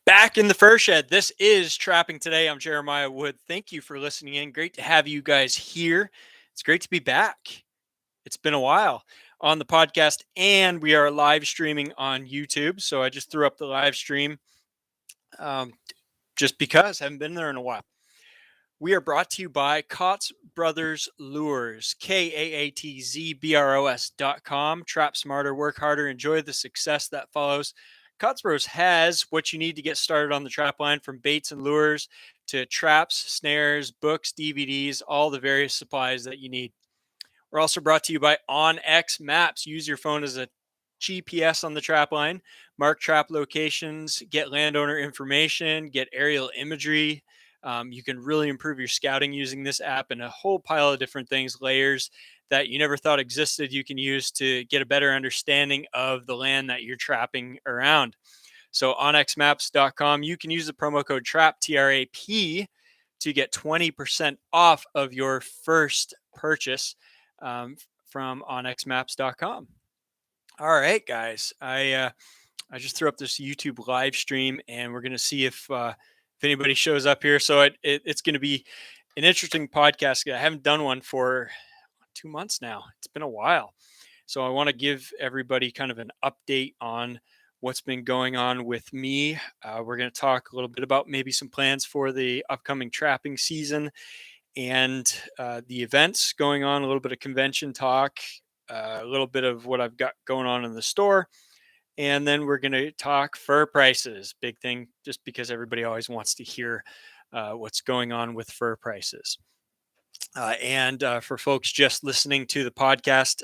Back in the fur shed. This is Trapping Today. I'm Jeremiah Wood. Thank you for listening in. Great to have you guys here. It's great to be back. It's been a while on the podcast, and we are live streaming on YouTube. So I just threw up the live stream um, just because I haven't been there in a while. We are brought to you by Kaatz Brothers Lures, KAATZBROS.com. Trap smarter, work harder, enjoy the success that follows. Kaatz Bros has what you need to get started on the trap line, from baits and lures to traps, snares, books, DVDs, all the various supplies that you need. We're also brought to you by OnX Maps. Use your phone as a GPS on the trap line, mark trap locations, get landowner information, get aerial imagery. You can really improve your scouting using this app, and a whole pile of different things, layers that you never thought existed, you can use to get a better understanding of the land that you're trapping around. So onxmaps.com, you can use the promo code TRAP, TRAP, to get 20% off of your first purchase from onxmaps.com. All right, guys. I just threw up this YouTube live stream, and we're gonna see if anybody shows up here. So it's going to be an interesting podcast. I haven't done one for 2 months now. It's been a while, so I want to give everybody kind of an update on what's been going on with me. We're going to talk a little bit about maybe some plans for the upcoming trapping season and the events going on, a little bit of convention talk, a little bit of what I've got going on in the store. And then we're going to talk fur prices, big thing, just because everybody always wants to hear what's going on with fur prices. And for folks just listening to the podcast,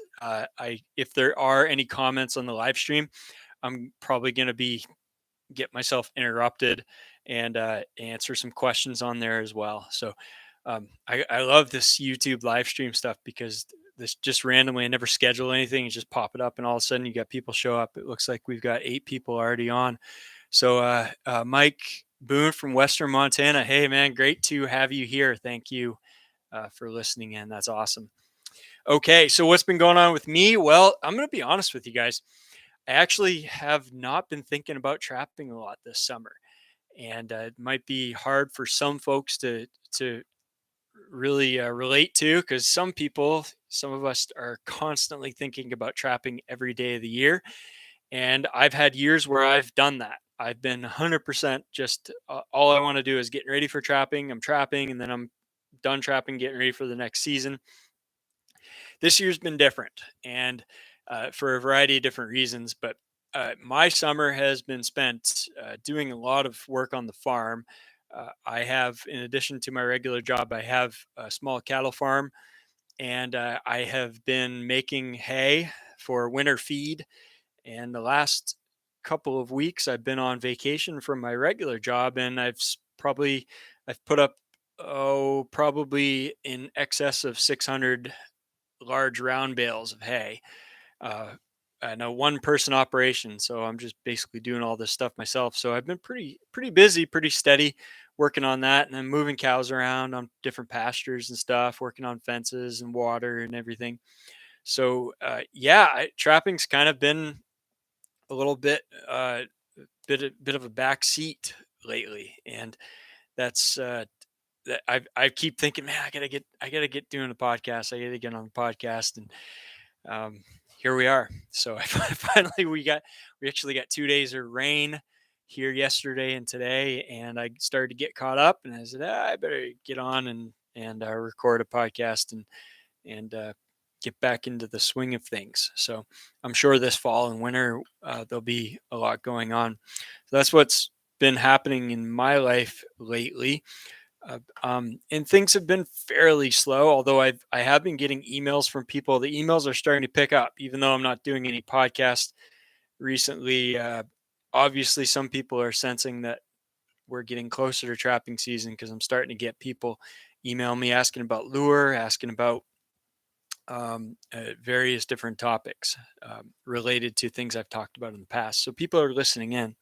if there are any comments on the live stream, I'm probably going to get myself interrupted and answer some questions on there as well. So I love this YouTube live stream stuff because this just randomly, I never schedule anything, you just pop it up, and all of a sudden you got people show up. It looks like we've got 8 people already on. So Mike Boone from Western Montana, hey man, great to have you here. Thank you for listening in. That's awesome. Okay, so what's been going on with me? Well, I'm going to be honest with you guys. I actually have not been thinking about trapping a lot this summer, and it might be hard for some folks to really relate to, because some of us are constantly thinking about trapping every day of the year. And I've had years where I've done that. I've been 100% just all I want to do is getting ready for trapping. I'm trapping, and then I'm done trapping, getting ready for the next season. This year's been different, and for a variety of different reasons. But my summer has been spent doing a lot of work on the farm. I have, in addition to my regular job, I have a small cattle farm, and I have been making hay for winter feed. And the last couple of weeks, I've been on vacation from my regular job, and I've put up probably in excess of 600 large round bales of hay. Uh, and a one person operation, so I'm just basically doing all this stuff myself. So I've been pretty busy, pretty steady working on that, and then moving cows around on different pastures and stuff, working on fences and water and everything. So yeah, trapping's kind of been a little bit of a back seat lately, and that's that I keep thinking, man, I gotta get doing a podcast. I gotta get on the podcast, and um, here we are. So finally we actually got 2 days of rain here yesterday and today, and I started to get caught up, and I said, I better get on and record a podcast and get back into the swing of things. So I'm sure this fall and winter there'll be a lot going on. So that's what's been happening in my life lately. And things have been fairly slow, although I have been getting emails from people. The emails are starting to pick up, even though I'm not doing any podcast recently. Obviously, some people are sensing that we're getting closer to trapping season, because I'm starting to get people email me asking about lure, asking about various different topics related to things I've talked about in the past. So people are listening in.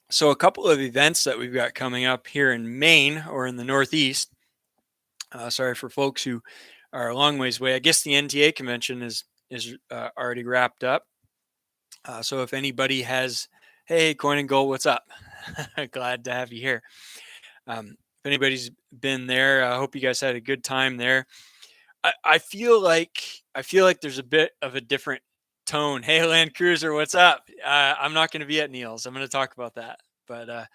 So a couple of events that we've got coming up here in Maine, or in the Northeast. Sorry for folks who are a long ways away. I guess the NTA convention is already wrapped up. So if anybody has Hey, Coin and Gold, what's up? Glad to have you here. If anybody's been there, I hope you guys had a good time there. I feel like there's a bit of a different tone. Hey, Land Cruiser, what's up? I'm not going to be at Neil's. I'm going to talk about that. But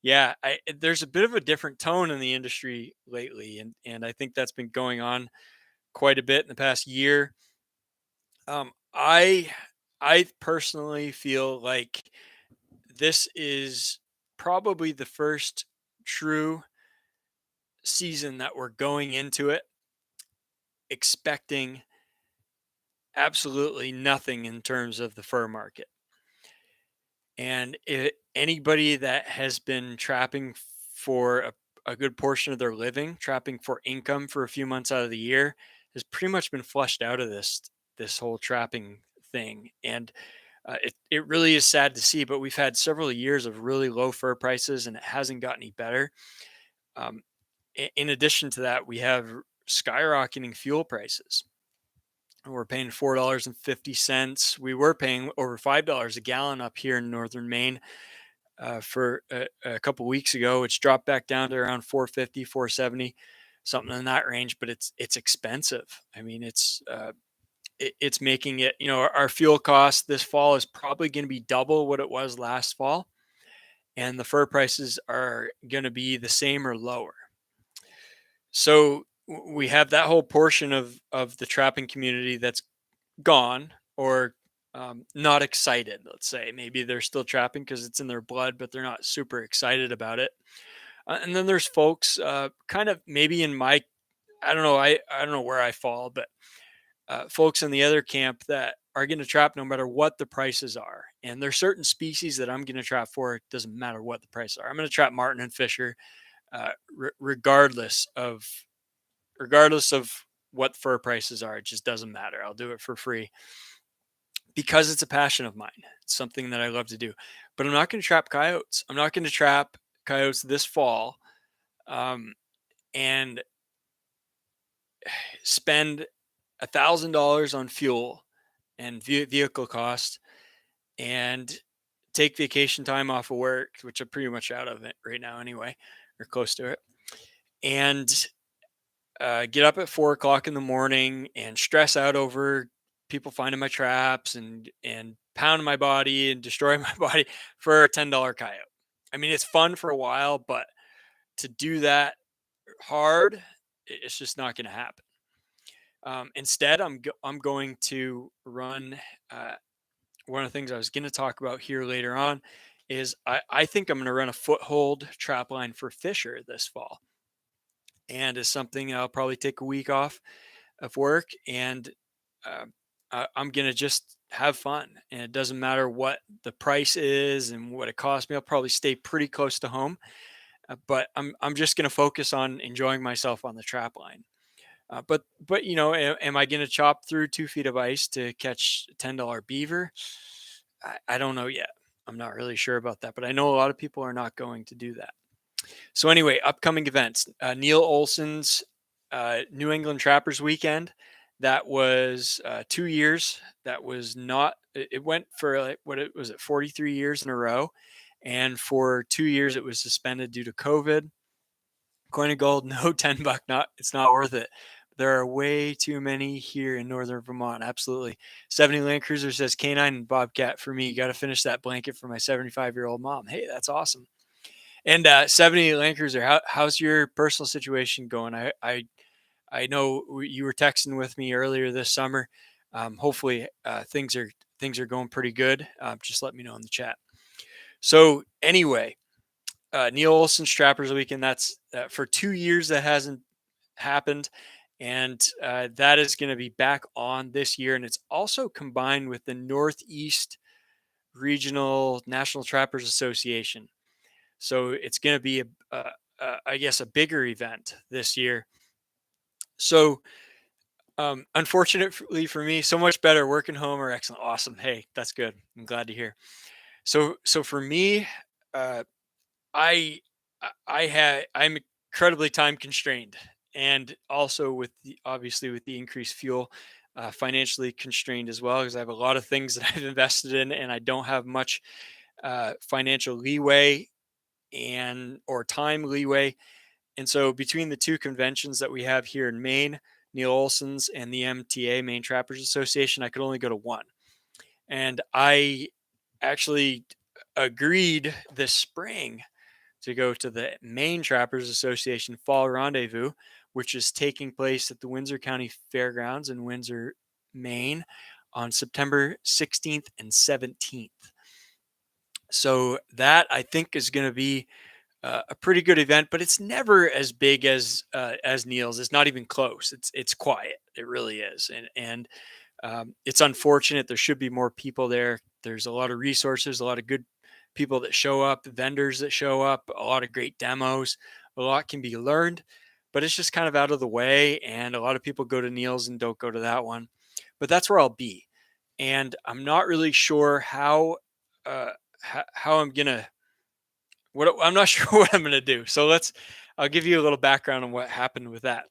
yeah, there's a bit of a different tone in the industry lately, and I think that's been going on quite a bit in the past year. I personally feel like this is probably the first true season that we're going into it expecting absolutely nothing in terms of the fur market. And anybody that has been trapping for a good portion of their living, trapping for income for a few months out of the year, has pretty much been flushed out of this whole trapping thing. And it really is sad to see, but we've had several years of really low fur prices, and it hasn't gotten any better. Um, in addition to that, we have skyrocketing fuel prices. We're paying $4.50. We were paying over $5 a gallon up here in northern Maine for a couple weeks ago. It's dropped back down to around 450, 470, something in that range. But it's expensive. I mean, it's making it. Our fuel cost this fall is probably going to be double what it was last fall, and the fur prices are going to be the same or lower. So we have that whole portion of the trapping community that's gone or not excited. Let's say maybe they're still trapping because it's in their blood, but they're not super excited about it. And then there's folks, kind of maybe in my, I don't know, I don't know where I fall, but folks in the other camp that are going to trap no matter what the prices are. And there's certain species that I'm going to trap for. It doesn't matter what the prices are. I'm going to trap marten and fisher, regardless of what fur prices are. It just doesn't matter. I'll do it for free because it's a passion of mine. It's something that I love to do. But I'm not going to trap coyotes. I'm not going to trap coyotes this fall, and spend $1,000 on fuel and vehicle cost, and take vacation time off of work, which I'm pretty much out of it right now anyway, or close to it, and get up at 4 o'clock in the morning and stress out over people finding my traps and pounding my body and destroying my body for a $10 coyote. I mean, it's fun for a while, but to do that hard, it's just not going to happen. Instead, I'm going to run. One of the things I was going to talk about here later on is I think I'm going to run a foothold trap line for Fisher this fall, and is something I'll probably take a week off of work, and uh, I'm gonna just have fun, and it doesn't matter what the price is and what it costs me. I'll probably stay pretty close to home, but I'm just gonna focus on enjoying myself on the trap line. But am I gonna chop through 2 feet of ice to catch $10 beaver? I don't know yet. I'm not really sure about that, but I know a lot of people are not going to do that. So anyway, upcoming events: Neil Olson's New England Trappers Weekend. That was 2 years. That was not. It went for like what it was, it 43 years in a row, and for 2 years it was suspended due to COVID. Coin of gold, no $10. Not, it's not worth it. There are way too many here in northern Vermont. Absolutely. 70 Land Cruiser says canine and bobcat for me. Got to finish that blanket for my 75-year-old mom. Hey, that's awesome. And 70 Land Cruiser, how's your personal situation going? I know you were texting with me earlier this summer. Hopefully, things are going pretty good. Just let me know in the chat. So anyway, Neil Olson's Trappers Weekend. That's for 2 years that hasn't happened, and that is going to be back on this year. And it's also combined with the Northeast Regional National Trappers Association. So it's going to be I guess, a bigger event this year. So, unfortunately for me, so much better working home or excellent. Awesome. Hey, that's good. I'm glad to hear. So for me, uh, I, I'm incredibly time constrained, and also with obviously with the increased fuel, financially constrained as well, because I have a lot of things that I've invested in and I don't have much financial leeway or time leeway. And so between the two conventions that we have here in Maine, Neil Olson's and the MTA, Maine Trappers Association, I could only go to one. And I actually agreed this spring to go to the Maine Trappers Association Fall Rendezvous, which is taking place at the Windsor County Fairgrounds in Windsor, Maine on September 16th and 17th. So that I think is going to be a pretty good event, but it's never as big as Neil's. It's not even close. It's quiet. It really is, and it's unfortunate. There should be more people there. There's a lot of resources, a lot of good people that show up, vendors that show up, a lot of great demos. A lot can be learned, but it's just kind of out of the way. And a lot of people go to Neil's and don't go to that one. But that's where I'll be, and I'm not really sure uh, how I'm gonna I'm not sure what I'm gonna do. So I'll give you a little background on what happened with that.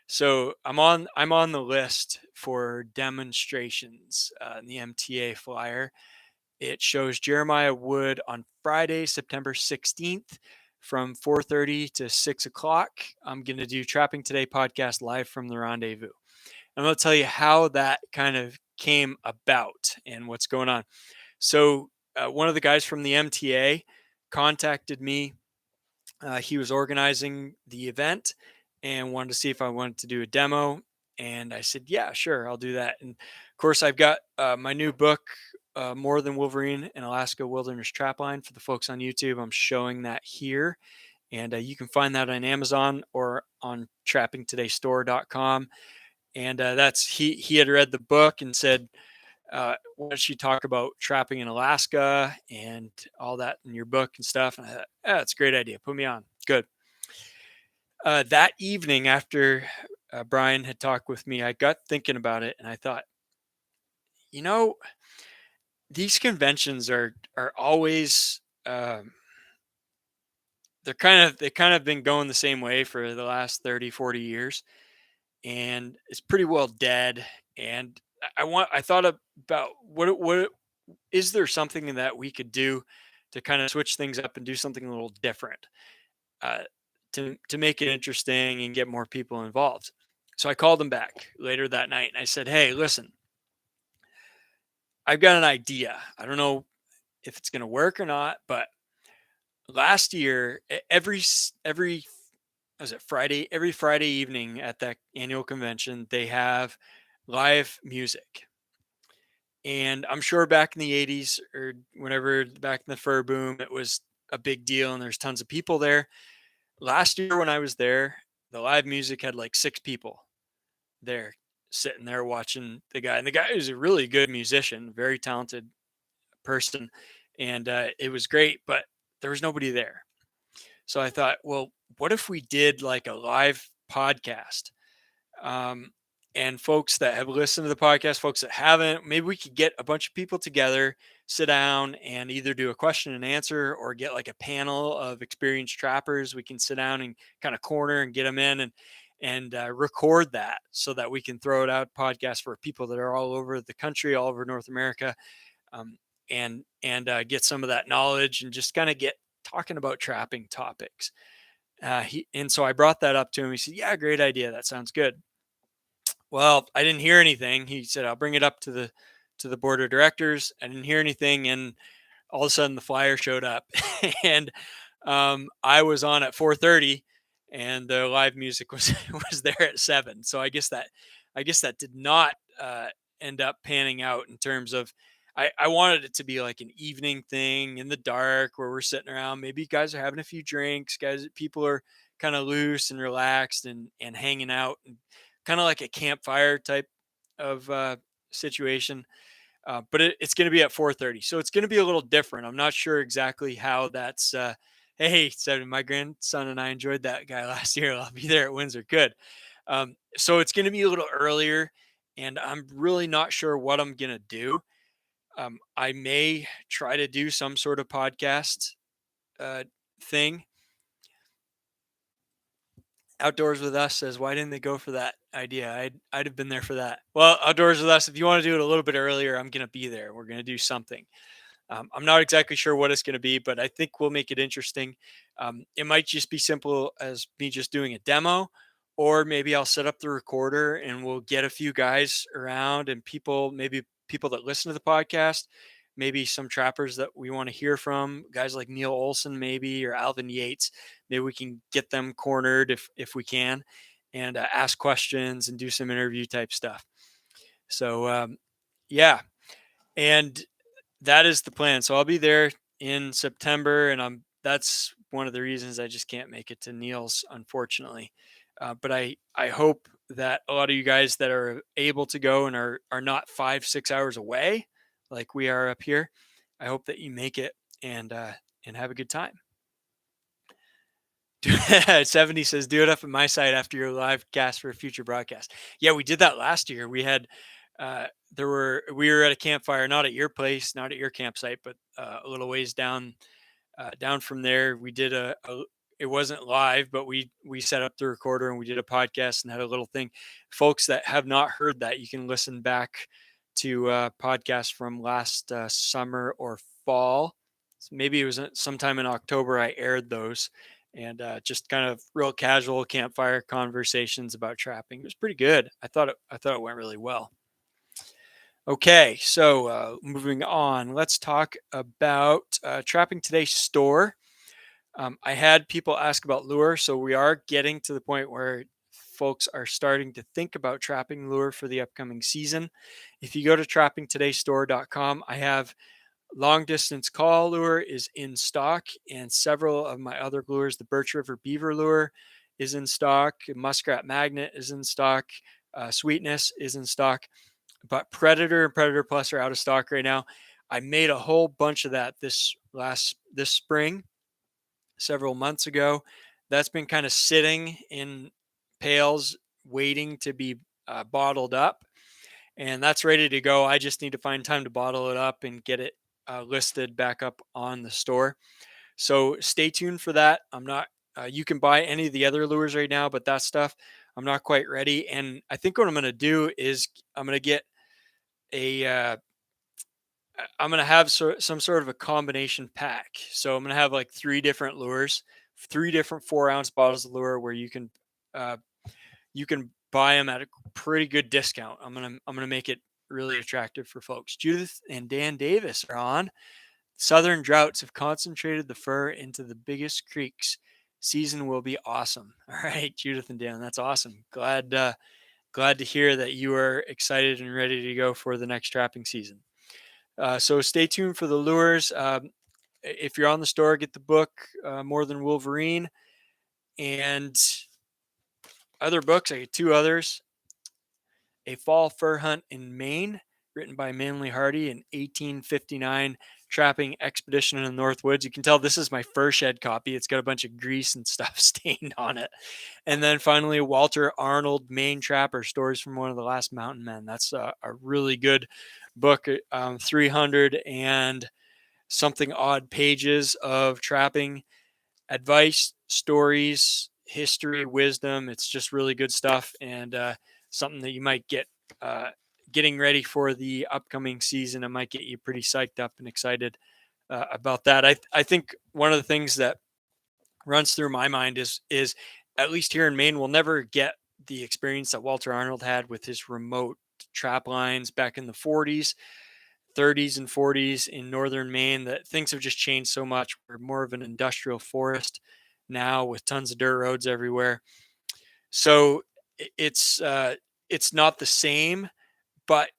So I'm on the list for demonstrations in the MTA flyer. It shows Jeremiah Wood on Friday, September 16th from 4:30 to 6 o'clock. I'm going to do Trapping Today podcast live from the rendezvous. I'm going to tell you how that kind of came about and what's going on. So one of the guys from the MTA contacted me. He was organizing the event and wanted to see if I wanted to do a demo. And I said, yeah, sure, I'll do that. And of course, I've got my new book, More Than Wolverine, an Alaska Wilderness Trapline. For the folks on YouTube, I'm showing that here. And you can find that on Amazon or on trappingtodaystore.com. And he had read the book and said, why don't you talk about trapping in Alaska and all that in your book and stuff? And I thought, that's a great idea. Put me on. Good. That evening, after Brian had talked with me, I got thinking about it, and I thought, you know, these conventions are always they kind of been going the same way for the last 30, 40 years, and it's pretty well dead. And I thought about what is there something that we could do to kind of switch things up and do something a little different, uh, to make it interesting and get more people involved. So I called him back later that night and I said, "Hey, listen, I've got an idea. I don't know if it's going to work or not, but last year, every was it Friday? Every Friday evening at that annual convention, they have live music. And I'm sure back in the 80s or whenever back in the fur boom, it was a big deal and there's tons of people there. Last year when I was there, the live music had like 6 people there sitting there watching the guy. And the guy is a really good musician, very talented person. And it was great, but there was nobody there. So I thought, well, what if we did like a live podcast? Um, and folks that have listened to the podcast, folks that haven't, maybe we could get a bunch of people together, sit down and either do a question and answer or get like a panel of experienced trappers. We can sit down and kind of corner and get them in and record that so that we can throw it out podcast for people that are all over the country, all over North America, um, and get some of that knowledge and just kind of get talking about trapping topics. And so I brought that up to him. He said, "Yeah, great idea. That sounds good." Well, I didn't hear anything. He said, "I'll bring it up to the board of directors." I didn't hear anything, and all of a sudden the flyer showed up, and I was on at 4:30, and the live music was was there at 7. So I guess that did not end up panning out in terms of. I wanted it to be like an evening thing in the dark where we're sitting around. Maybe guys are having a few drinks. People are kind of loose and relaxed and hanging out, and kind of like a campfire type of situation. But it's going to be at 4:30, so it's going to be a little different. I'm not sure exactly how that's. Hey, 7, my grandson and I enjoyed that guy last year. I'll be there at Windsor. Good. So it's going to be a little earlier, and I'm really not sure what I'm going to do. I may try to do some sort of podcast uh, thing. Outdoors with Us says, "Why didn't they go for that idea? I'd have been there for that." Well, Outdoors with Us, if you want to do it a little bit earlier, I'm gonna be there. We're gonna do something. I'm not exactly sure what it's going to be, but I think we'll make it interesting. It might just be simple as me just doing a demo, or maybe I'll set up the recorder and we'll get a few guys around and people, maybe people that listen to the podcast, maybe some trappers that we want to hear from, guys like Neil Olson, maybe, or Alvin Yates. Maybe we can get them cornered if we can, and ask questions and do some interview type stuff. So yeah, and that is the plan. So I'll be there in September, and that's one of the reasons I just can't make it to Neil's, unfortunately. But I hope that a lot of you guys that are able to go and are not 5-6 hours away, like we are up here, I hope that you make it and have a good time. 70 says, do it up at my site after your live cast for a future broadcast. Yeah, we did that last year. We had we were at a campfire, not at your place, not at your campsite, but a little ways down from there. We did it wasn't live, but we set up the recorder and we did a podcast and had a little thing. Folks that have not heard that, you can listen back to podcasts from last summer or fall. So maybe it was sometime in October I aired those, and just kind of real casual campfire conversations about trapping. It was pretty good. I thought it went really well. Okay, so moving on, let's talk about Trapping Today store. I had people ask about lure, so we are getting to the point where folks are starting to think about trapping lure for the upcoming season. If you go to trappingtodaystore.com, I have long distance call lure is in stock, and several of my other lures, the Birch River Beaver lure is in stock, Muskrat Magnet is in stock, Sweetness is in stock, but Predator and Predator Plus are out of stock right now. I made a whole bunch of that this spring, several months ago. That's been kind of sitting in pails waiting to be bottled up, and that's ready to go. I just need to find time to bottle it up and get it listed back up on the store. So stay tuned for that. I'm not you can buy any of the other lures right now, but that stuff I'm not quite ready. And I think what I'm going to do is I'm going to get I'm going to have some sort of a combination pack. So I'm going to have like 3 different lures, 3 different 4-ounce bottles of lure where uh, you can buy them at a pretty good discount. I'm gonna make it really attractive for folks. Judith and Dan Davis are on. Southern droughts have concentrated the fur into the biggest creeks. Season will be awesome. All right, Judith and Dan, that's awesome. Glad to hear that you are excited and ready to go for the next trapping season. So stay tuned for the lures. If you're on the store, get the book More Than Wolverine, and other books. I get 2 others. A Fall Fur Hunt in Maine, written by Manly Hardy, in 1859 trapping expedition in the North Woods. You can tell this is my fur shed copy. It's got a bunch of grease and stuff stained on it. And then finally, Walter Arnold, Maine Trapper, Stories from One of the Last Mountain Men. That's a really good book, 300 and something odd pages of trapping advice, stories, history, wisdom. It's just really good stuff, and something that you might get getting ready for the upcoming season. It might get you pretty psyched up and excited about that. I think one of the things that runs through my mind is at least here in Maine, we'll never get the experience that Walter Arnold had with his remote trap lines back in the 40s. 30s and 40s in northern Maine, that things have just changed so much. We're more of an industrial forest now with tons of dirt roads everywhere. So it's not the same, but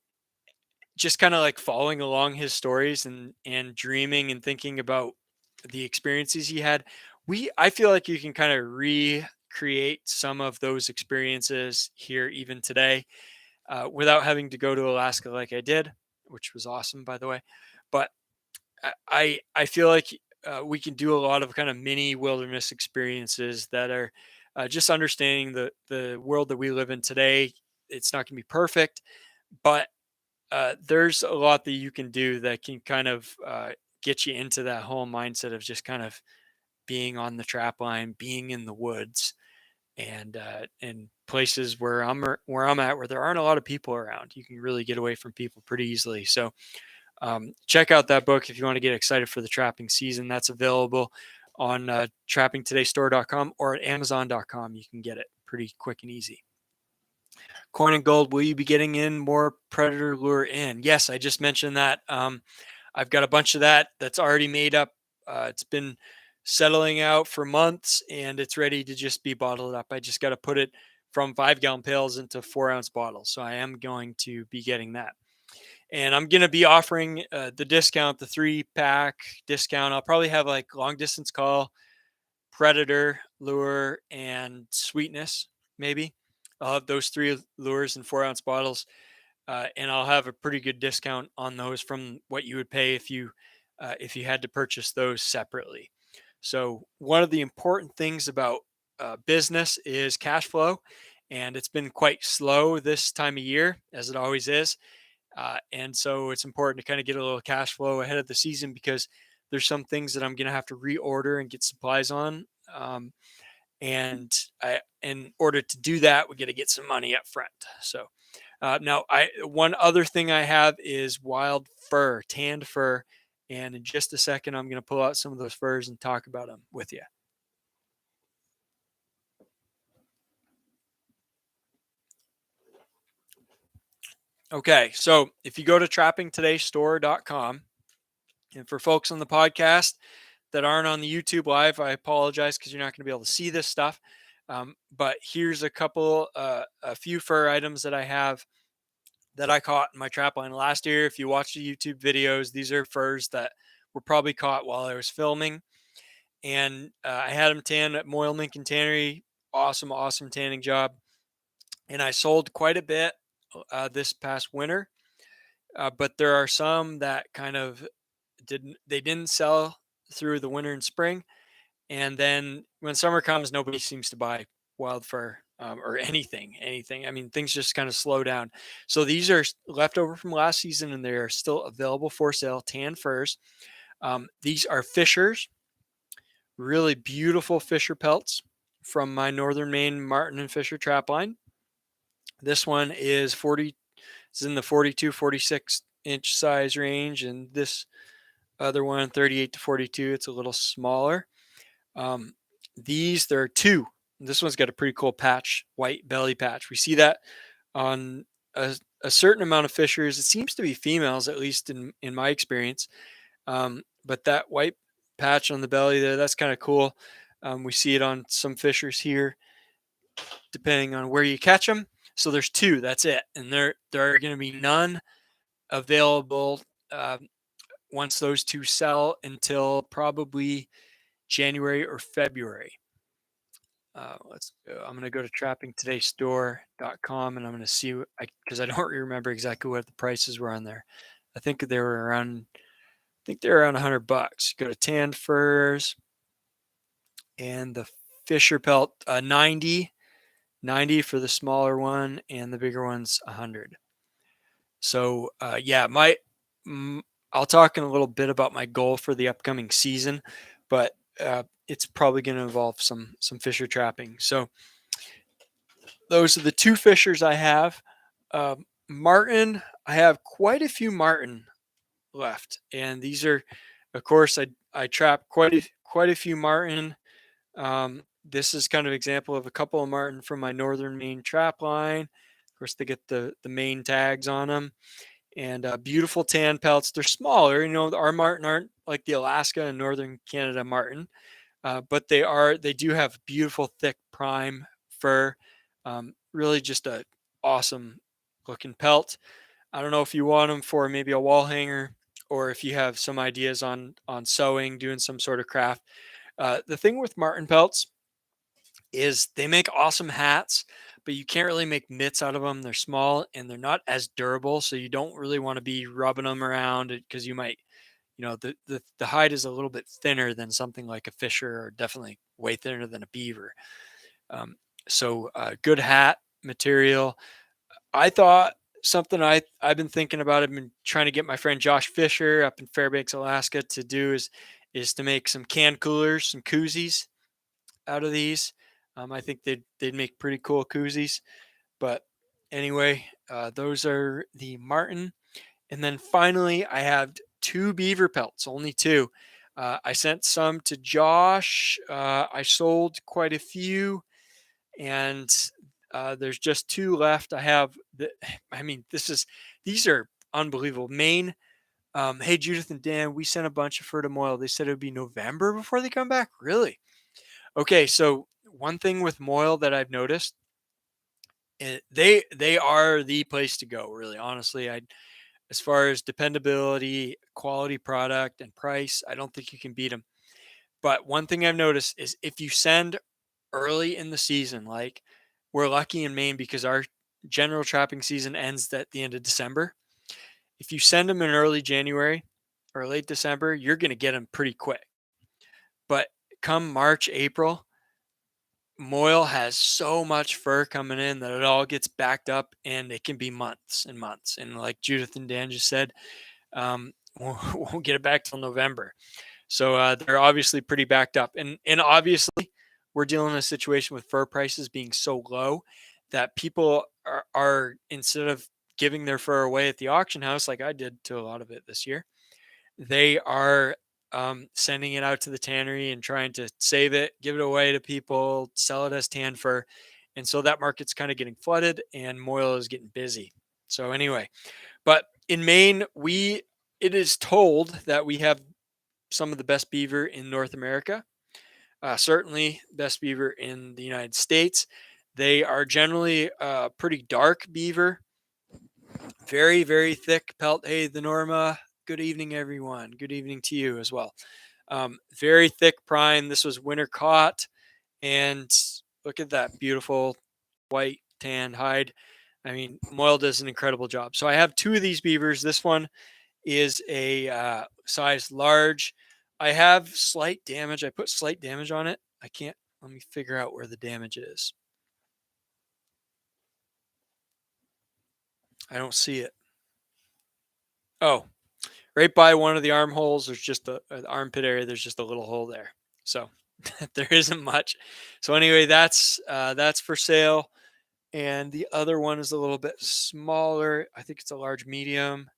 just kind of like following along his stories and dreaming and thinking about the experiences he had. I feel like you can kind of recreate some of those experiences here even today without having to go to Alaska like I did, which was awesome, by the way. But I feel like we can do a lot of kind of mini wilderness experiences that are just understanding the world that we live in today. It's not going to be perfect, but there's a lot that you can do that can kind of get you into that whole mindset of just kind of being on the trap line, being in the woods, and places where I'm at where there aren't a lot of people around. You can really get away from people pretty easily. So Check out that book if you want to get excited for the trapping season. That's available on trappingtodaystore.com or at amazon.com. You can get it pretty quick and easy. Coin and gold, will you be getting in more predator lure in? Yes, I just mentioned that. I've got a bunch of that's already made up. It's been settling out for months and it's ready to just be bottled up. I just got to put it from 5-gallon pails into 4-ounce bottles. So I am going to be getting that. And I'm going to be offering the discount, the 3-pack discount. I'll probably have like long distance call, predator, lure, and sweetness, maybe. I'll have those 3 lures in 4-ounce bottles. And I'll have a pretty good discount on those from what you would pay if you had to purchase those separately. So one of the important things about business is cash flow, and it's been quite slow this time of year, as it always is. And so it's important to kind of get a little cash flow ahead of the season because there's some things that I'm going to have to reorder and get supplies on. And in order to do that, we got to get some money up front. So now, one other thing I have is wild fur, tanned fur, and in just a second, I'm going to pull out some of those furs and talk about them with you. Okay, so if you go to trappingtodaystore.com, and for folks on the podcast that aren't on the YouTube live, I apologize because you're not going to be able to see this stuff. But here's a few fur items that I have that I caught in my trap line last year. If you watch the YouTube videos, these are furs that were probably caught while I was filming. And I had them tanned at Moyle Lincoln Tannery. Awesome tanning job. And I sold quite a bit this past winter. But there are some that kind of didn't sell through the winter and spring. And then when summer comes, nobody seems to buy wild fur or anything. I mean, things just kind of slow down. So these are leftover from last season, and they are still available for sale. Tan furs. These are Fishers, really beautiful Fisher pelts from my Northern Maine Martin and Fisher trap line. This one is 40. It's in the 42, 46 inch size range, and this other one 38 to 42. It's a little smaller. There are 2. This one's got a pretty cool patch, white belly patch. We see that on a certain amount of fishers. It seems to be females, at least in my experience. But that white patch on the belly there, that's kind of cool. We see it on some fishers here, depending on where you catch them. So there's 2. That's it, and there are going to be none available once those 2 sell until probably January or February. Let's go. I'm going to go to trappingtodaystore.com and I'm going to see because I don't remember exactly what the prices were on there. I think they're around $100. Go to tanned furs and the Fisher pelt 90 for the smaller one and the bigger one's 100. So I'll talk in a little bit about my goal for the upcoming season, but it's probably going to involve some fisher trapping. So those are the 2 fishers I have. Martin, I have quite a few Martin left, and these are, of course, I trap quite a few Martin. This is kind of an example of a couple of Martin from my Northern Maine trap line. Of course, they get the main tags on them. And beautiful tan pelts. They're smaller. Our Martin aren't like the Alaska and Northern Canada Martin, but they do have beautiful, thick, prime fur. Really just a awesome looking pelt. I don't know if you want them for maybe a wall hanger or if you have some ideas on sewing, doing some sort of craft. The thing with Martin pelts is they make awesome hats, but you can't really make mitts out of them. They're small and they're not as durable, so you don't really want to be rubbing them around because you might, the hide is a little bit thinner than something like a fisher, or definitely way thinner than a beaver. So good hat material. I thought something I've been thinking about. I've been trying to get my friend Josh Fisher up in Fairbanks, Alaska, to do is to make some can coolers, some koozies out of these. I think they'd make pretty cool koozies. But anyway, those are the Martin. And then finally, I have 2 beaver pelts, only 2. I sent some to Josh. I sold quite a few, and there's just 2 left. I have the I mean, these are unbelievable. Maine, "Hey, Judith and Dan, we sent a bunch of fur to Moyle. They said it would be November before they come back." Really? Okay, so one thing with Moyle that I've noticed, they are the place to go, really, honestly. As far as dependability, quality product, and price, I don't think you can beat them. But one thing I've noticed is if you send early in the season, like we're lucky in Maine because our general trapping season ends at the end of December. If you send them in early January or late December, you're going to get them pretty quick. But come March, April, Moyle has so much fur coming in that it all gets backed up and it can be months and months. And like Judith and Dan just said, won't get it back till November. So they're obviously pretty backed up, and obviously we're dealing in a situation with fur prices being so low that people are instead of giving their fur away at the auction house like I did to a lot of it this year, they are sending it out to the tannery and trying to save it, give it away to people, sell it as tan fur, and so that market's kind of getting flooded, and Moyle is getting busy. So anyway, but in Maine, it is told that we have some of the best beaver in North America. Certainly, best beaver in the United States. They are generally pretty dark beaver, very, very thick pelt. Hey, the Norma. Good evening, everyone. Good evening to you as well. Very thick prine. This was winter caught, and look at that beautiful white tan hide. I mean, Moyle does an incredible job. So I have 2 of these beavers. This one is a size large. I have slight damage. I put slight damage on it. I can't, let me figure out where the damage is. I don't see it. Oh, right by one of the armholes, there's just the armpit area. There's just a little hole there. So there isn't much. So anyway, that's for sale. And the other one is a little bit smaller. I think it's a large medium.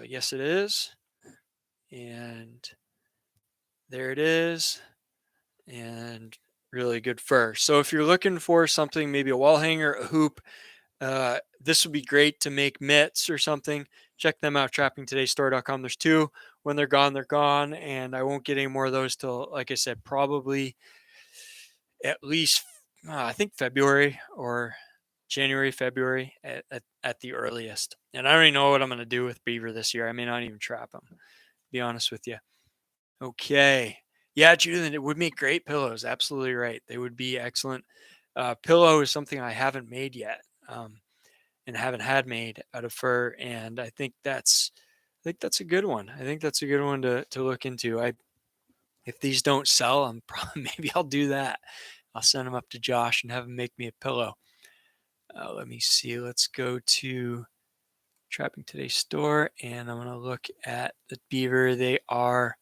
Yes, it is. And there it is. And really good fur. So if you're looking for something, maybe a wall hanger, a hoop, this would be great to make mitts or something. Check them out, trappingtodaystore.com. There's 2. When they're gone, they're gone. And I won't get any more of those till, like I said, probably at least, I think February or January, February at the earliest. And I don't even know what I'm going to do with beaver this year. I may not even trap them, to be honest with you. Okay. Yeah, Judith, it would make great pillows. Absolutely right. They would be excellent. Pillow is something I haven't made yet, and haven't had made out of fur, and I think that's a good one. I think that's a good one to look into. If these don't sell, I'm probably maybe I'll do that. I'll send them up to Josh and have him make me a pillow. Let me see. Let's go to Trapping Today's store, and I'm gonna look at the beaver. They are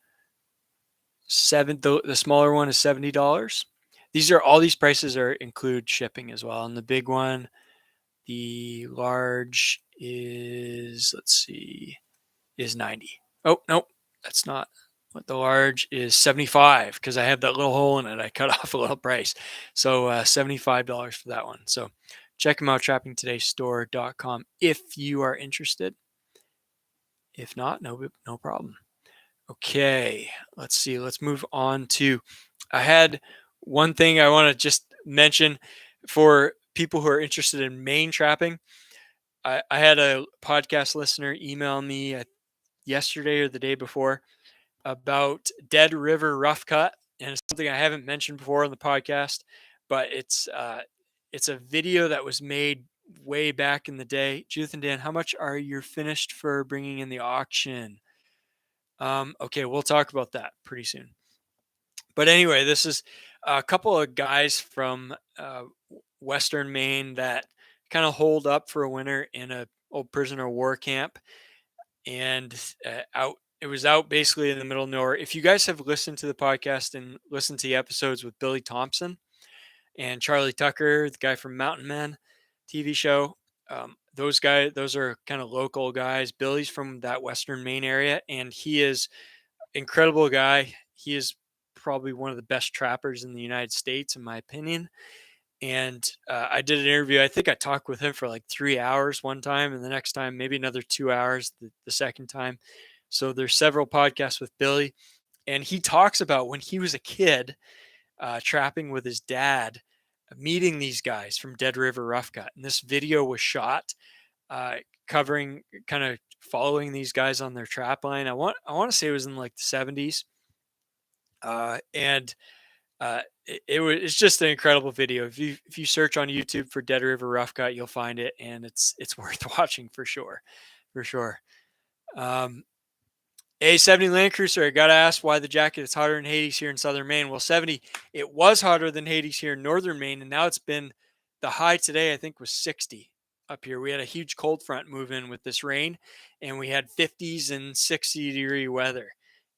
the smaller one is $70. All these prices are include shipping as well. And the big one, the large is, let's see, is 90. Oh, nope, that's not what the large is. 75 because I have that little hole in it. I cut off a little price. So $75 for that one. So check them out, trappingtodaystore.com if you are interested. If not, no problem. Okay, let's see. Let's move on to. I had one thing I want to just mention for people who are interested in Maine trapping. I had a podcast listener email me yesterday or the day before about Dead River Rough Cut, and it's something I haven't mentioned before on the podcast, but it's a video that was made way back in the day. Judith and Dan, how much are you finished for bringing in the auction? Okay, we'll talk about that pretty soon. But anyway, this is a couple of guys from Western Maine that kind of holed up for a winter in a old prisoner of war camp, and it was out basically in the middle of nowhere. If you guys have listened to the podcast and listened to the episodes with Billy Thompson and Charlie Tucker, the guy from Mountain Men TV show, those are kind of local guys. Billy's from that Western Maine area, and he is incredible guy. He is probably one of the best trappers in the United States, in my opinion. And I did an interview. I think I talked with him for like 3 hours one time, and the next time maybe another 2 hours. The second time, so there's several podcasts with Billy, and he talks about when he was a kid, trapping with his dad, meeting these guys from Dead River Rough Cut. And this video was shot uh, covering, kind of following these guys on their trap line. I want to say it was in like the 70s, and it's just an incredible video. If you search on YouTube for Dead River Rough Cut, you'll find it, and it's worth watching for sure, for sure. Um, A 70 Land Cruiser, I gotta ask why the jacket is hotter than Hades here in southern Maine. Well, 70, it was hotter than Hades here in northern Maine, and now it's been, the high today I think was 60 up here. We had a huge cold front move in with this rain, and we had 50s and 60-degree weather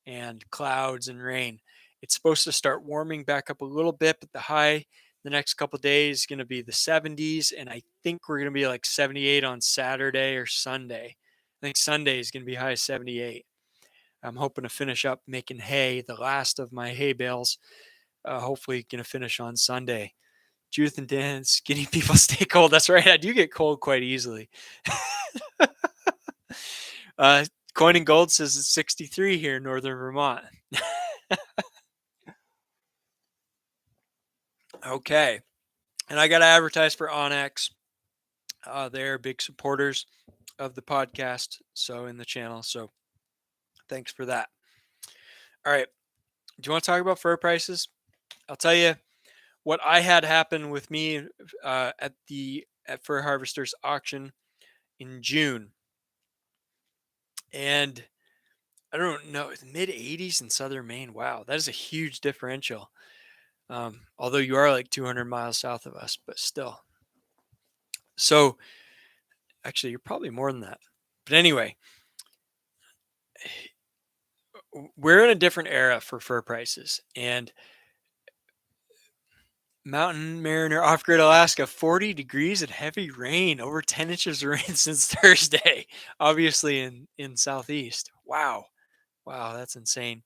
and clouds and rain. It's supposed to start warming back up a little bit, but the high the next couple days is going to be the 70s, and I think we're going to be like 78 on Saturday or Sunday. I think Sunday is going to be high 78. I'm hoping to finish up making hay, the last of my hay bales. Hopefully, going to finish on Sunday. Judith and Dan, skinny people stay cold. That's right. I do get cold quite easily. Coin and Gold says it's 63 here in northern Vermont. Okay. And I got to advertise for Onyx. They're big supporters of the podcast, so in the channel. So thanks for that. All right. Do you want to talk about fur prices? I'll tell you what I had happen with me at Fur Harvesters auction in June. And I don't know, mid 80s in southern Maine. Wow, that is a huge differential. Although you are like 200 miles south of us, but still. So actually, you're probably more than that. But anyway, we're in a different era for fur prices. And Mountain Mariner Off-Grid Alaska, 40 degrees and heavy rain, over 10 inches of rain since Thursday, obviously in Southeast. Wow. Wow, that's insane.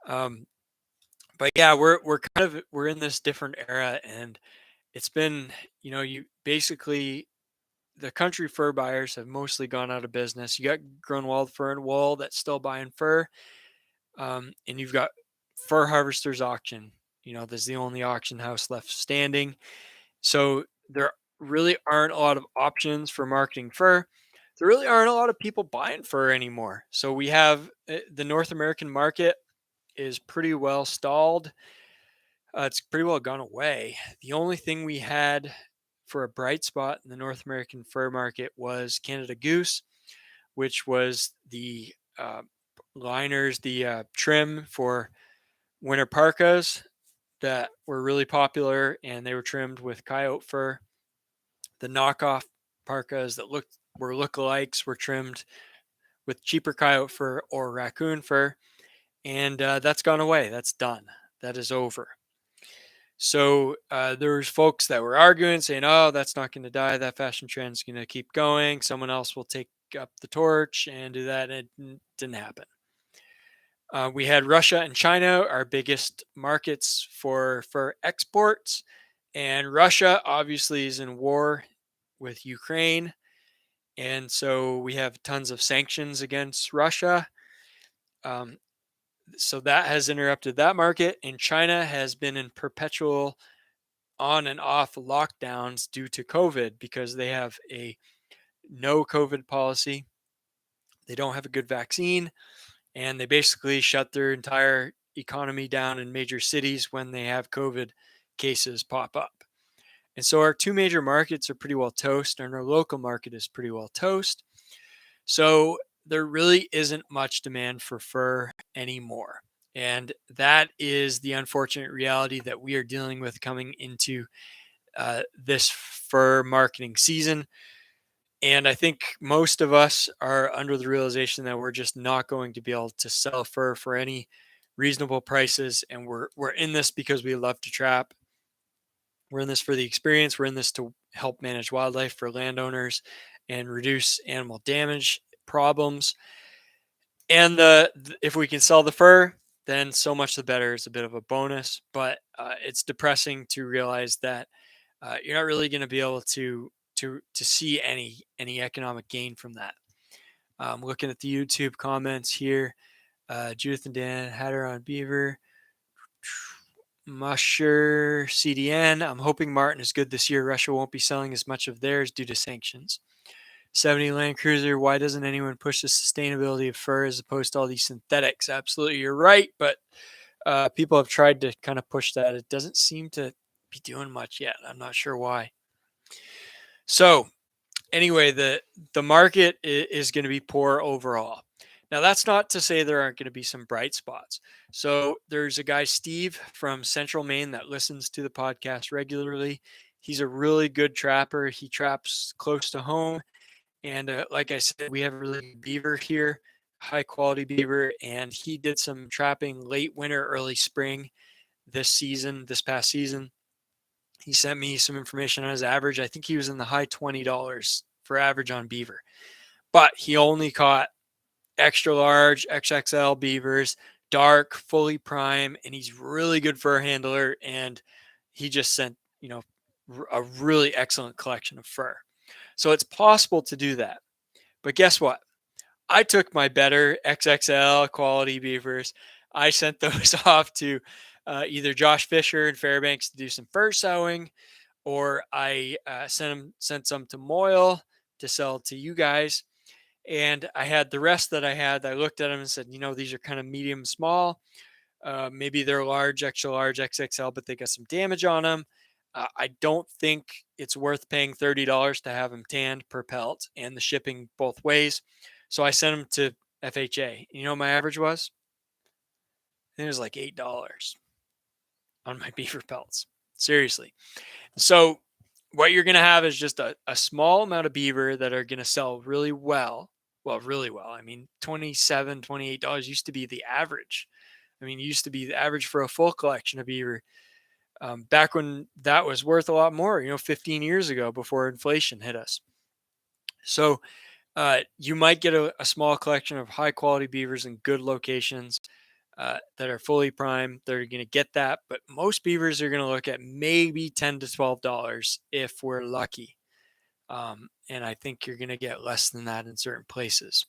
But yeah, we're in this different era, and it's been, you basically, the country fur buyers have mostly gone out of business. You got Grunwald Fur and Wool that's still buying fur, and you've got Fur Harvesters Auction. There's the only auction house left standing. So there really aren't a lot of options for marketing fur. There really aren't a lot of people buying fur anymore. So we have the North American market is pretty well stalled. It's pretty well gone away. The only thing we had for a bright spot in the North American fur market was Canada Goose, which was the liners, the trim for winter parkas that were really popular, and they were trimmed with coyote fur. The knockoff parkas that were lookalikes were trimmed with cheaper coyote fur or raccoon fur, and that's gone away. That's done. That is over. So there's folks that were arguing, saying, "Oh, that's not going to die. That fashion trend is going to keep going. Someone else will take up the torch and do that." And it didn't happen. We had Russia and China, our biggest markets for exports, and Russia obviously is in war with Ukraine, and so we have tons of sanctions against Russia. Um, so that has interrupted that market, and China has been in perpetual on and off lockdowns due to COVID because they have a no COVID policy. They don't have a good vaccine, and they basically shut their entire economy down in major cities when they have COVID cases pop up. And so our two major markets are pretty well toast, and our local market is pretty well toast. So there really isn't much demand for fur anymore. And that is the unfortunate reality that we are dealing with coming into this fur marketing season. And I think most of us are under the realization that we're just not going to be able to sell fur for any reasonable prices. And we're in this because we love to trap. We're in this for the experience. We're in this to help manage wildlife for landowners and reduce animal damage problems. And if we can sell the fur, then so much the better. It's a bit of a bonus, but it's depressing to realize that you're not really going to be able to see any economic gain from that. Looking at the YouTube comments here, Judith and Dan had her on beaver. Musher CDN. I'm hoping Marten is good this year. Russia won't be selling as much of theirs due to sanctions. 70 Land Cruiser. Why doesn't anyone push the sustainability of fur as opposed to all these synthetics? Absolutely, you're right, but people have tried to kind of push that. It doesn't seem to be doing much yet. I'm not sure why. So anyway, the market is going to be poor overall. Now, that's not to say there aren't going to be some bright spots. So there's a guy, Steve, from Central Maine that listens to the podcast regularly. He's a really good trapper. He traps close to home. And like I said, we have a really good beaver here, high quality beaver. And he did some trapping late winter, early spring this past season. He sent me some information on his average. I think he was in the high $20 for average on beaver, but he only caught extra large XXL beavers, dark, fully prime, and he's really good fur handler. And he just sent, a really excellent collection of fur. So it's possible to do that. But guess what? I took my better XXL quality beavers. I sent those off to either Josh Fisher in Fairbanks to do some fur sewing, or I sent some to Moyle to sell to you guys. And I had the rest that I had. I looked at them and said, these are kind of medium small. Maybe they're large, extra large, XXL, but they got some damage on them. I don't think it's worth paying $30 to have them tanned per pelt and the shipping both ways. So I sent them to FHA. You know what my average was? I think it was like $8 on my beaver pelts. Seriously. So what you're going to have is just a small amount of beaver that are going to sell really well. Well, really well. I mean, $27, $28 used to be the average. I mean, it used to be the average for a full collection of beaver. Back when that was worth a lot more, 15 years ago before inflation hit us. So you might get a small collection of high quality beavers in good locations that are fully primed. They're going to get that, but most beavers are going to look at maybe $10 to $12 if we're lucky. And I think you're going to get less than that in certain places.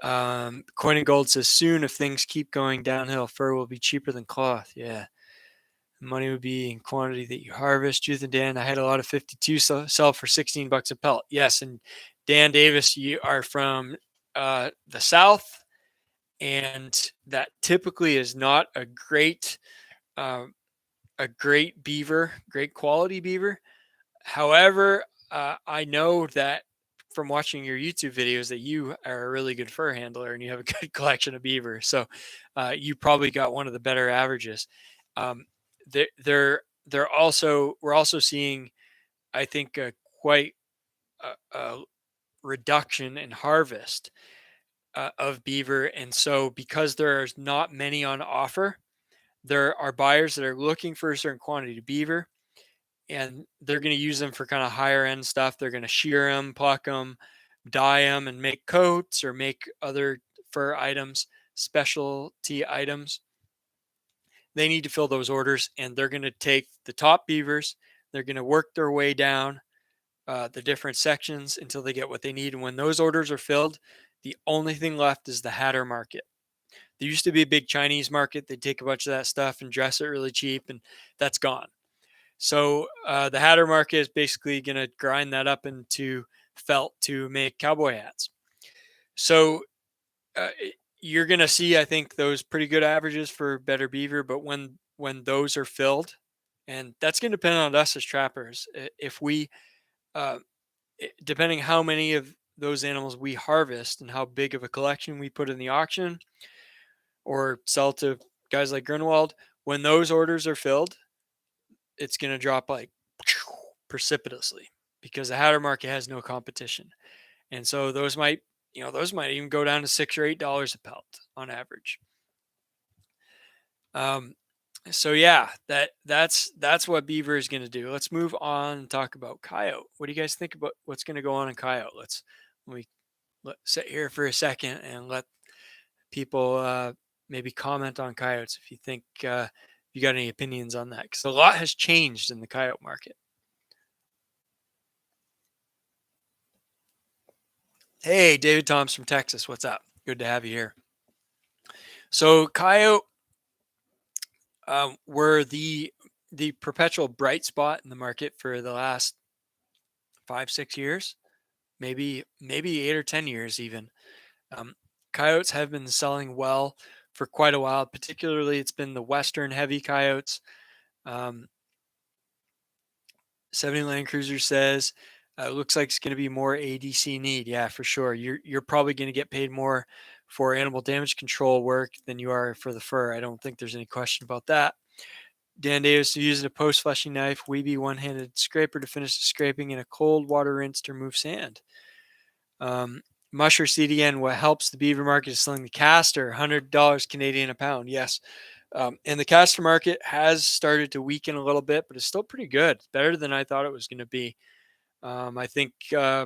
Coin and Gold says soon, if things keep going downhill, fur will be cheaper than cloth. Yeah. Money would be in quantity that you harvest. Judith and Dan, I had a lot of 52 sell for $16 a pelt. Yes, and Dan Davis, you are from the South, and that typically is not a great beaver, great quality beaver. However, I know that from watching your YouTube videos that you are a really good fur handler and you have a good collection of beaver. So you probably got one of the better averages. We're also seeing, I think, quite a reduction in harvest of beaver. And so because there's not many on offer, there are buyers that are looking for a certain quantity of beaver, and they're going to use them for kind of higher end stuff. They're going to shear them, pluck them, dye them, and make coats or make other fur items, specialty items. They need to fill those orders, and they're going to take the top beavers. They're going to work their way down the different sections until they get what they need. And when those orders are filled, the only thing left is the hatter market. There used to be a big Chinese market. They'd take a bunch of that stuff and dress it really cheap, and that's gone. So the hatter market is basically going to grind that up into felt to make cowboy hats. So you're going to see, I think, those pretty good averages for better beaver. But when those are filled, and that's going to depend on us as trappers. If we, depending how many of those animals we harvest and how big of a collection we put in the auction or sell to guys like Grunwald, when those orders are filled, it's going to drop like precipitously because the hatter market has no competition. And so those might even go down to $6 or $8 a pelt on average. So yeah, that's what beaver is going to do. Let's move on and talk about coyote. What do you guys think about what's going to go on in coyote? Let me sit here for a second and let people maybe comment on coyotes if you think you got any opinions on that, because a lot has changed in the coyote market. Hey, David Toms from Texas, what's up? Good to have you here. So coyote were the perpetual bright spot in the market for the last 5 6 years, maybe 8 or 10 years even. Um, Coyotes have been selling well for quite a while. Particularly, it's been the Western heavy coyotes. Um, 70 Land Cruiser says looks like it's going to be more ADC need. Yeah, for sure. You're probably going to get paid more for animal damage control work than you are for the fur. I don't think there's any question about that. Dan Davis using a post fleshing knife, Weeby one handed scraper to finish the scraping in a cold water rinse to remove sand. Musher CDN, what helps the beaver market is selling the castor, $100 Canadian a pound. Yes. And the castor market has started to weaken a little bit, but it's still pretty good. It's better than I thought it was going to be. I think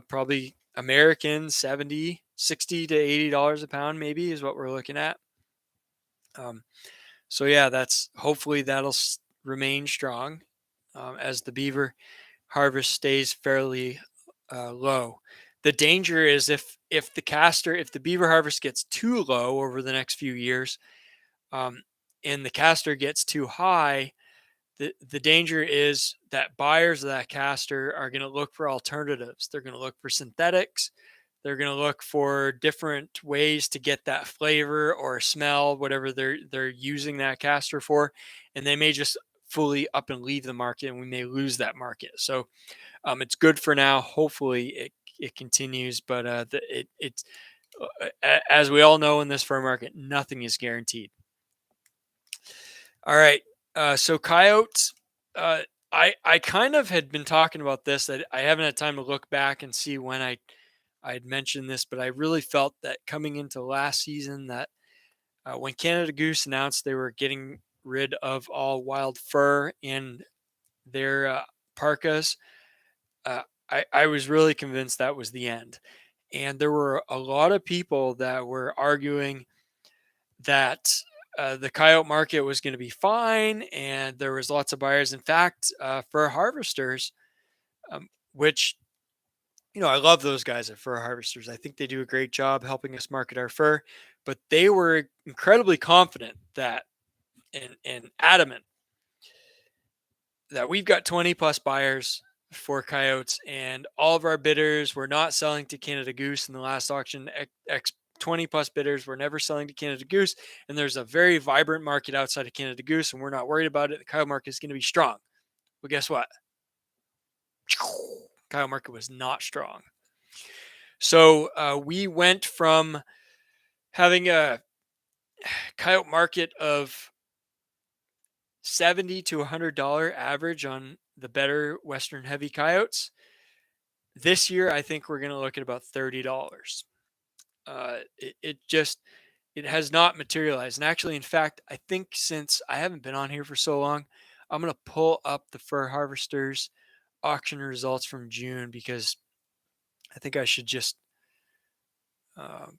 probably American 70, 60 to $80 a pound, maybe, is what we're looking at. So yeah, that's hopefully that'll remain strong as the beaver harvest stays fairly low. The danger is if the beaver harvest gets too low over the next few years, um, and the castor gets too high, the danger is that buyers of that castor are going to look for alternatives. They're going to look for synthetics. They're going to look for different ways to get that flavor or smell, whatever they're using that castor for, and they may just fully up and leave the market, and we may lose that market. So it's good for now. Hopefully, it continues, but it's as we all know in this fur market, nothing is guaranteed. All right, so coyotes. I kind of had been talking about this. That I haven't had time to look back and see when I had mentioned this, but I really felt that coming into last season, that when Canada Goose announced they were getting rid of all wild fur in their parkas, uh, I was really convinced that was the end. And there were a lot of people that were arguing that the coyote market was going to be fine, and there was lots of buyers. In fact, fur harvesters, which I love those guys at Fur Harvesters. I think they do a great job helping us market our fur, but they were incredibly confident that and adamant that we've got 20 plus buyers for coyotes, and all of our bidders were not selling to Canada Goose in the last auction. 20 plus bidders were never selling to Canada Goose, and there's a very vibrant market outside of Canada Goose, and we're not worried about it. The coyote market is going to be strong. Well, guess what? Coyote market was not strong. So we went from having a coyote market of 70 to $100 average on the better Western heavy coyotes. This year, I think we're going to look at about $30. It has not materialized. And actually, in fact, I think since I haven't been on here for so long, I'm going to pull up the Fur Harvesters auction results from June, because I think I should just um,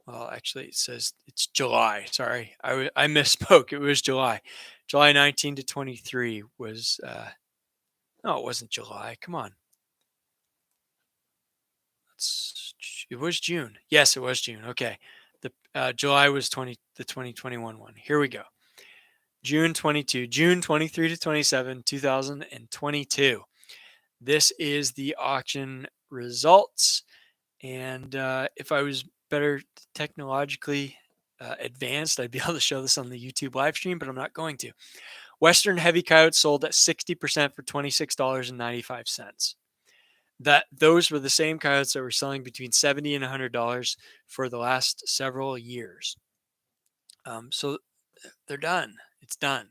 well, actually, it says it's July. Sorry, I misspoke. It was July. July 19 to 23 was. No, it wasn't July. Come on. It was June. Yes, it was June. Okay. The July was the 2021 one. Here we go. June 22, June 23 to 27, 2022. This is the auction results. And if I was better technologically advanced, I'd be able to show this on the YouTube live stream, but I'm not going to. Western heavy coyotes sold at 60% for $26.95. Those were the same coyotes that were selling between $70 and $100 for the last several years. So they're done. It's done.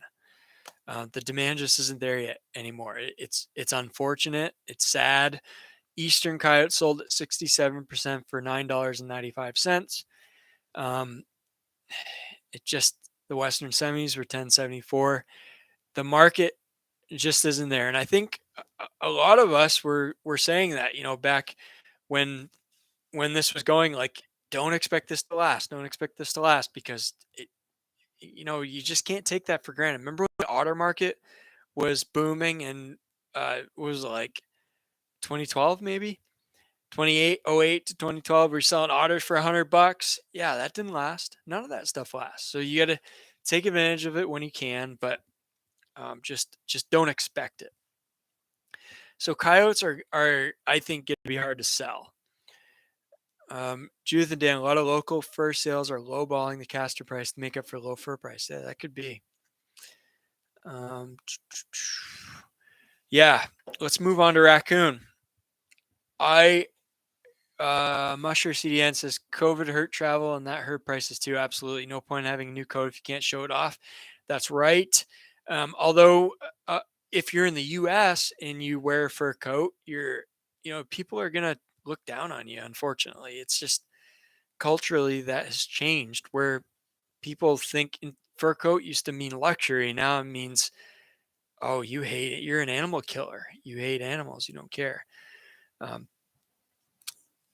The demand just isn't there yet anymore. It's unfortunate. It's sad. Eastern coyote sold at 67% for $9.95. It just The Western semis were 1074. The market just isn't there. And I think a lot of us were saying that, back when this was going, like, don't expect this to last. Don't expect this to last because you just can't take that for granted. Remember when the otter market was booming and was like 2012 maybe? 2808 to 2012, we're selling otters for $100. Yeah, that didn't last. None of that stuff lasts. So you got to take advantage of it when you can, but just don't expect it. So coyotes are I think going to be hard to sell. Judith and Dan, a lot of local fur sales are lowballing the caster price to make up for low fur price. Yeah, that could be. Yeah, let's move on to raccoon. Musher CDN says COVID hurt travel and that hurt prices too. Absolutely. No point in having a new coat if you can't show it off. That's right. Although if you're in the US and you wear a fur coat, people are going to look down on you. Unfortunately, it's just culturally that has changed where people think fur coat used to mean luxury. Now it means, oh, you hate it. You're an animal killer. You hate animals. You don't care.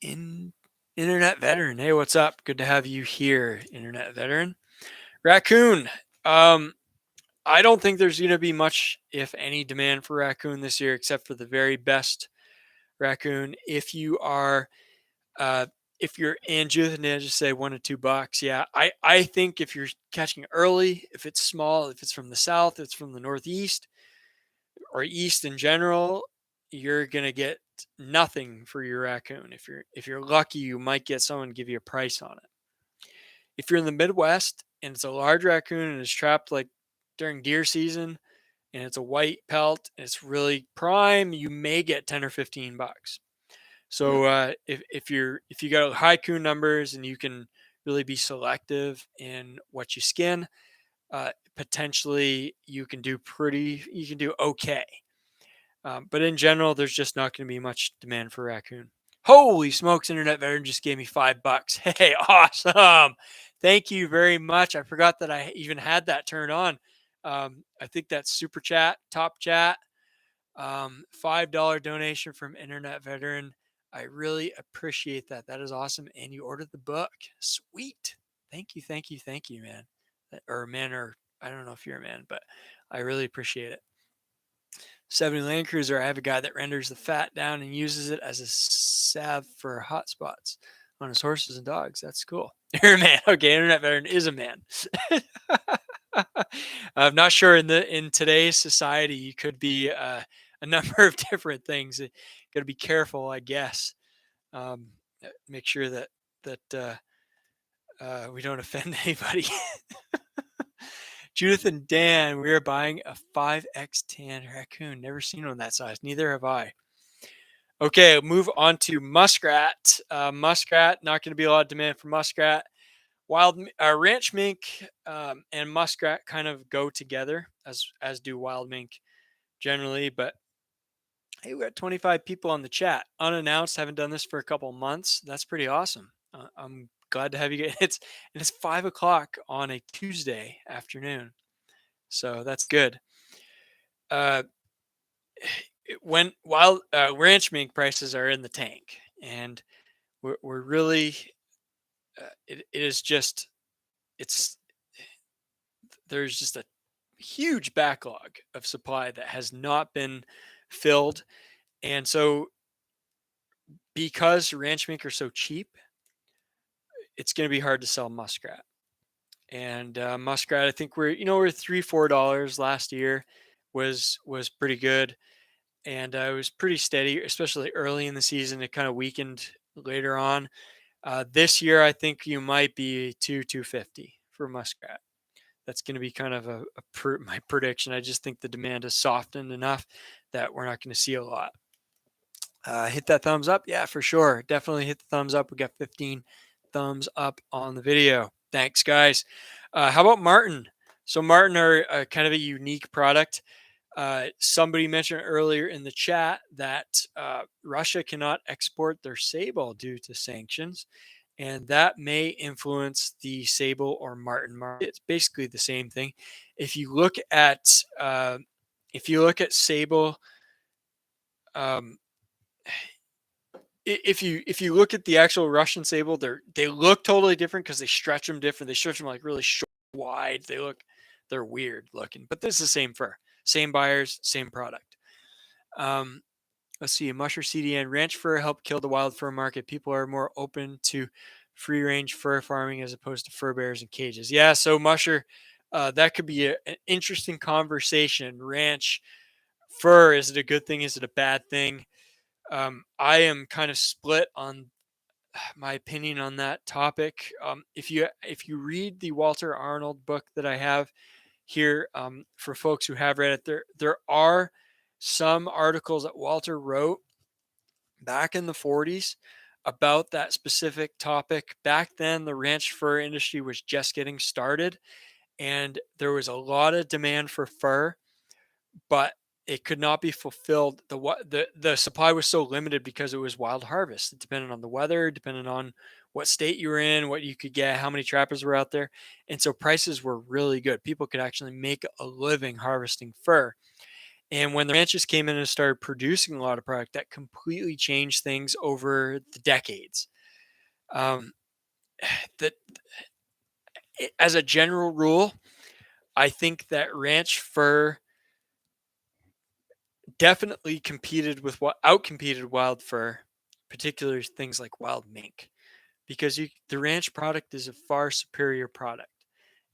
Internet veteran. Hey, what's up? Good to have you here, internet veteran. Raccoon. I don't think there's going to be much, if any, demand for raccoon this year, except for the very best raccoon. If you're in Judith and just say $1 to $2. Yeah, I think if you're catching early, if it's small, if it's from the south, it's from the northeast or east in general, you're gonna get nothing for your raccoon. If you're lucky, you might get someone give you a price on it. If you're in the Midwest and it's a large raccoon and it's trapped like during deer season and it's a white pelt and it's really prime, you may get 10 or $15. So if you got high coon numbers and you can really be selective in what you skin, potentially you can do okay. But in general, there's just not going to be much demand for raccoon. Holy smokes, internet veteran just gave me $5. Hey, awesome. Thank you very much. I forgot that I even had that turned on. I think that's super chat, top chat. $5 donation from internet veteran. I really appreciate that. That is awesome. And you ordered the book. Sweet. Thank you, man. Or man, or I don't know if you're a man, but I really appreciate it. 70 Land Cruiser, I have a guy that renders the fat down and uses it as a salve for hot spots on his horses and dogs. That's cool. You're a man. Okay, internet veteran is a man. I'm not sure in today's society you could be a number of different things. You got to be careful, I guess. Make sure that we don't offend anybody. Judith and Dan, we are buying a 5X tan raccoon. Never seen one that size. Neither have I. Okay, move on to muskrat. Muskrat, not going to be a lot of demand for muskrat. Ranch mink and muskrat kind of go together, as do wild mink generally. But hey, we got 25 people on the chat, unannounced. Haven't done this for a couple months. That's pretty awesome. I'm glad to have you guys. It's 5:00 on a Tuesday afternoon, so that's good. While ranch mink prices are in the tank, and we're really, it is just, there's just a huge backlog of supply that has not been filled, and so because ranch mink are so cheap, it's going to be hard to sell muskrat. And muskrat, I think we're $3-4 last year was pretty good, and it was pretty steady, especially early in the season. It kind of weakened later on. This year, I think you might be $250 for muskrat. That's going to be kind of my prediction. I just think the demand has softened enough that we're not going to see a lot. Hit that thumbs up. Yeah, for sure. Definitely hit the thumbs up. We got 15 thumbs up on the video. Thanks, guys. How about marten? So marten are kind of a unique product. Somebody mentioned earlier in the chat that Russia cannot export their sable due to sanctions. and that may influence the sable or martin market. It's basically the same thing. If you look at uh, sable, um, if you look at the actual Russian sable, they look totally different because they stretch them different. They stretch them like really short, wide. They're weird looking, but this is the same fur, same buyers, same product. Um, let's see, Musher CDN ranch fur helped kill the wild fur market. People are more open to free range fur farming as opposed to fur bears and cages. Yeah, so Musher, that could be an interesting conversation. Ranch fur, is it a good thing? Is it a bad thing? I am kind of split on my opinion on that topic. If you read the Walter Arnold book that I have here, for folks who have read it, there are some articles that Walter wrote back in the 40s about that specific topic. Back then, the ranch fur industry was just getting started, and there was a lot of demand for fur, but it could not be fulfilled. The supply was so limited because it was wild harvest. It depended on the weather, depending on what state you were in, what you could get, how many trappers were out there, and so prices were really good. People could actually make a living harvesting fur. And when the ranches came in and started producing a lot of product, that completely changed things over the decades. Um, that as a general rule, I think that ranch fur definitely competed with what outcompeted wild fur, particularly things like wild mink, because the ranch product is a far superior product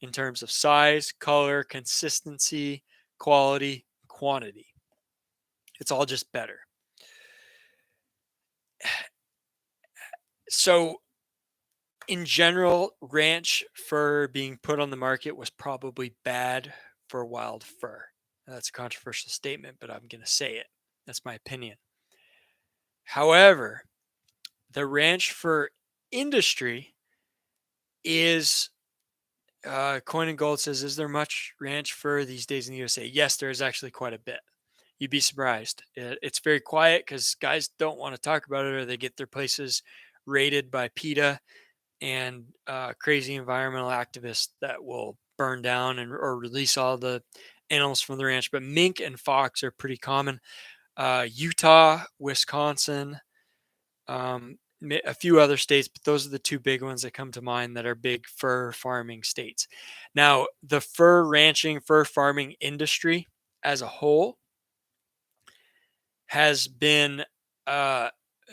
in terms of size, color, consistency, quality, quantity. It's all just better. So, in general, ranch fur being put on the market was probably bad for wild fur. That's a controversial statement, but I'm going to say it. That's my opinion. However, the ranch fur industry is, Coin and Gold says, is there much ranch fur these days in the USA? Yes, there is actually quite a bit. You'd be surprised. It's very quiet because guys don't want to talk about it, or they get their places raided by PETA and crazy environmental activists that will burn down or release all the animals from the ranch. But mink and fox are pretty common. Utah, Wisconsin, a few other states, but those are the two big ones that come to mind that are big fur farming states. Now, the fur ranching, fur farming industry as a whole has been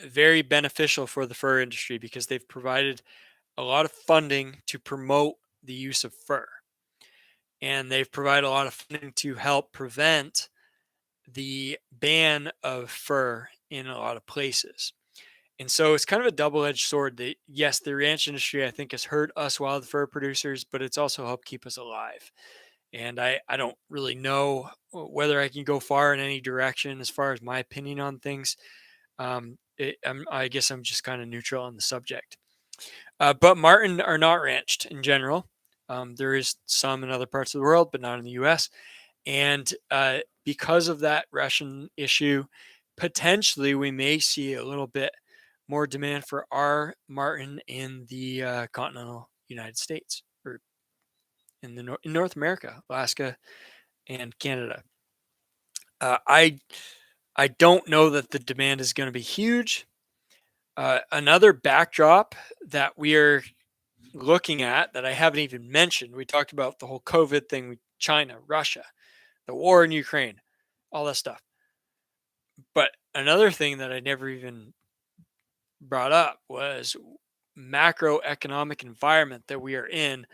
very beneficial for the fur industry because they've provided a lot of funding to promote the use of fur. And they've provided a lot of funding to help prevent the ban of fur in a lot of places. And so it's kind of a double-edged sword. That yes, the ranch industry I think has hurt us wild fur producers, but it's also helped keep us alive. And I don't really know whether I can go far in any direction as far as my opinion on things. I guess I'm just kind of neutral on the subject. But marten are not ranched in general. There is some in other parts of the world, but not in the U.S. And because of that Russian issue, potentially we may see a little bit more demand for our marten in the continental United States, or in North America, Alaska and Canada. Uh, I I don't know that the demand is going to be huge. Another backdrop that we are looking at that I haven't even mentioned. We talked about the whole COVID thing with China, Russia, the war in Ukraine, all that stuff. But another thing that I never even brought up was macroeconomic environment that we are in.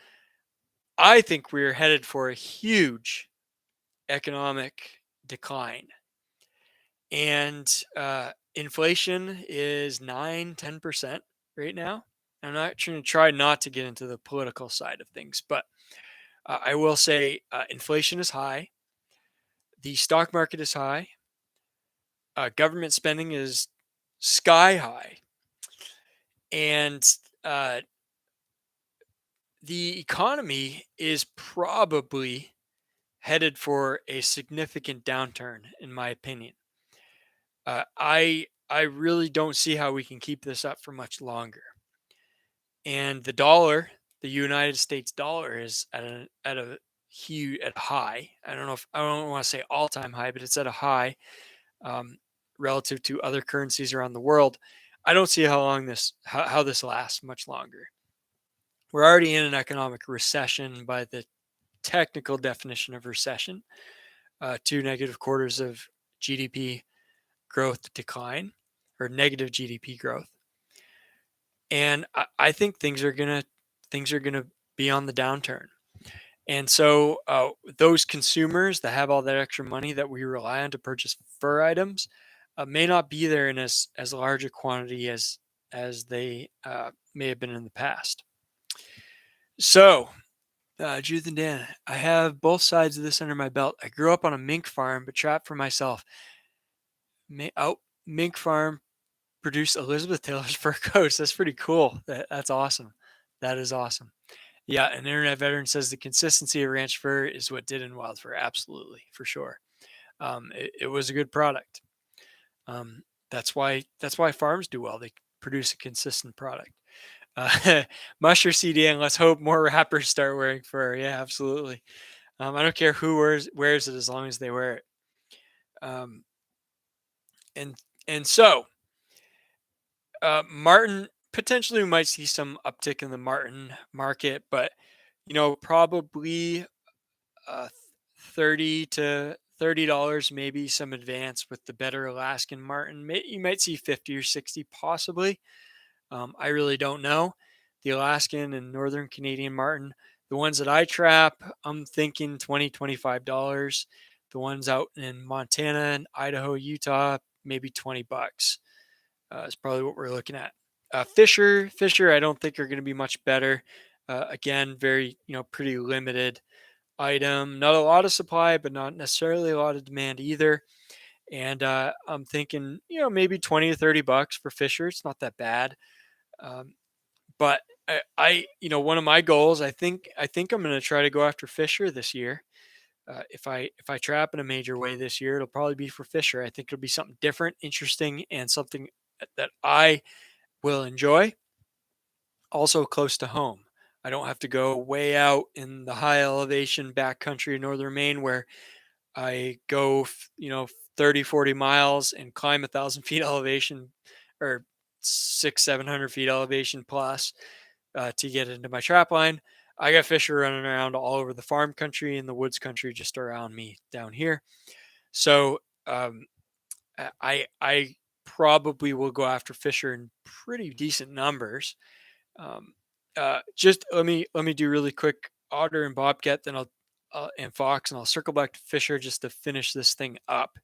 I think we're headed for a huge economic decline. And inflation is 9-10% right now. I'm not trying to try not to get into the political side of things, but I will say inflation is high. The stock market is high. Government spending is sky high. And uh, the economy is probably headed for a significant downturn, in my opinion. I really don't see how we can keep this up for much longer. and the United States dollar, is at a huge at a high. I don't want to say all time high, but it's at a high um, relative to other currencies around the world. I don't see how this lasts much longer. We're already in an economic recession by the technical definition of recession. Two negative quarters of GDP growth decline, or negative GDP growth, and I think things are gonna be on the downturn. And so those consumers that have all that extra money that we rely on to purchase fur items may not be there in as large a quantity as they may have been in the past. So, Judith and Dan, I have both sides of this under my belt. I grew up on a mink farm, but trapped for myself. Mink farm produced Elizabeth Taylor's fur coats. That's pretty cool. That's awesome. That is awesome. Yeah, an internet veteran says the consistency of ranch fur is what did in wild fur. Absolutely, for sure. It was a good product. That's why farms do well. They produce a consistent product. Musher CDN. Let's hope more rappers start wearing fur. Yeah, absolutely. I don't care who wears it as long as they wear it. Um, and so Martin, potentially we might see some uptick in the Martin market, but probably 30 to $30, maybe some advance with the better Alaskan Martin. You might see 50 or 60 possibly. I really don't know. The Alaskan and Northern Canadian Martin, the ones that I trap, I'm thinking $20 to $25. The ones out in Montana and Idaho, Utah, maybe $20. Is probably what we're looking at. Fisher, I don't think are going to be much better. Again, very pretty limited item. Not a lot of supply, but not necessarily a lot of demand either. And I'm thinking, maybe 20 to $30 for Fisher. It's not that bad. But one of my goals, I think I'm going to try to go after Fisher this year. If I trap in a major way this year, it'll probably be for Fisher. I think it'll be something different, interesting, and something that I will enjoy. Also close to home. I don't have to go way out in the high elevation backcountry in northern Maine where I go, 30, 40 miles and climb 1,000 feet elevation, or 700 feet elevation plus to get into my trap line. I got Fisher running around all over the farm country and the woods country just around me down here. So I probably will go after Fisher in pretty decent numbers. Just let me do really quick otter and bobcat, then I'll and fox, and I'll circle back to Fisher just to finish this thing up.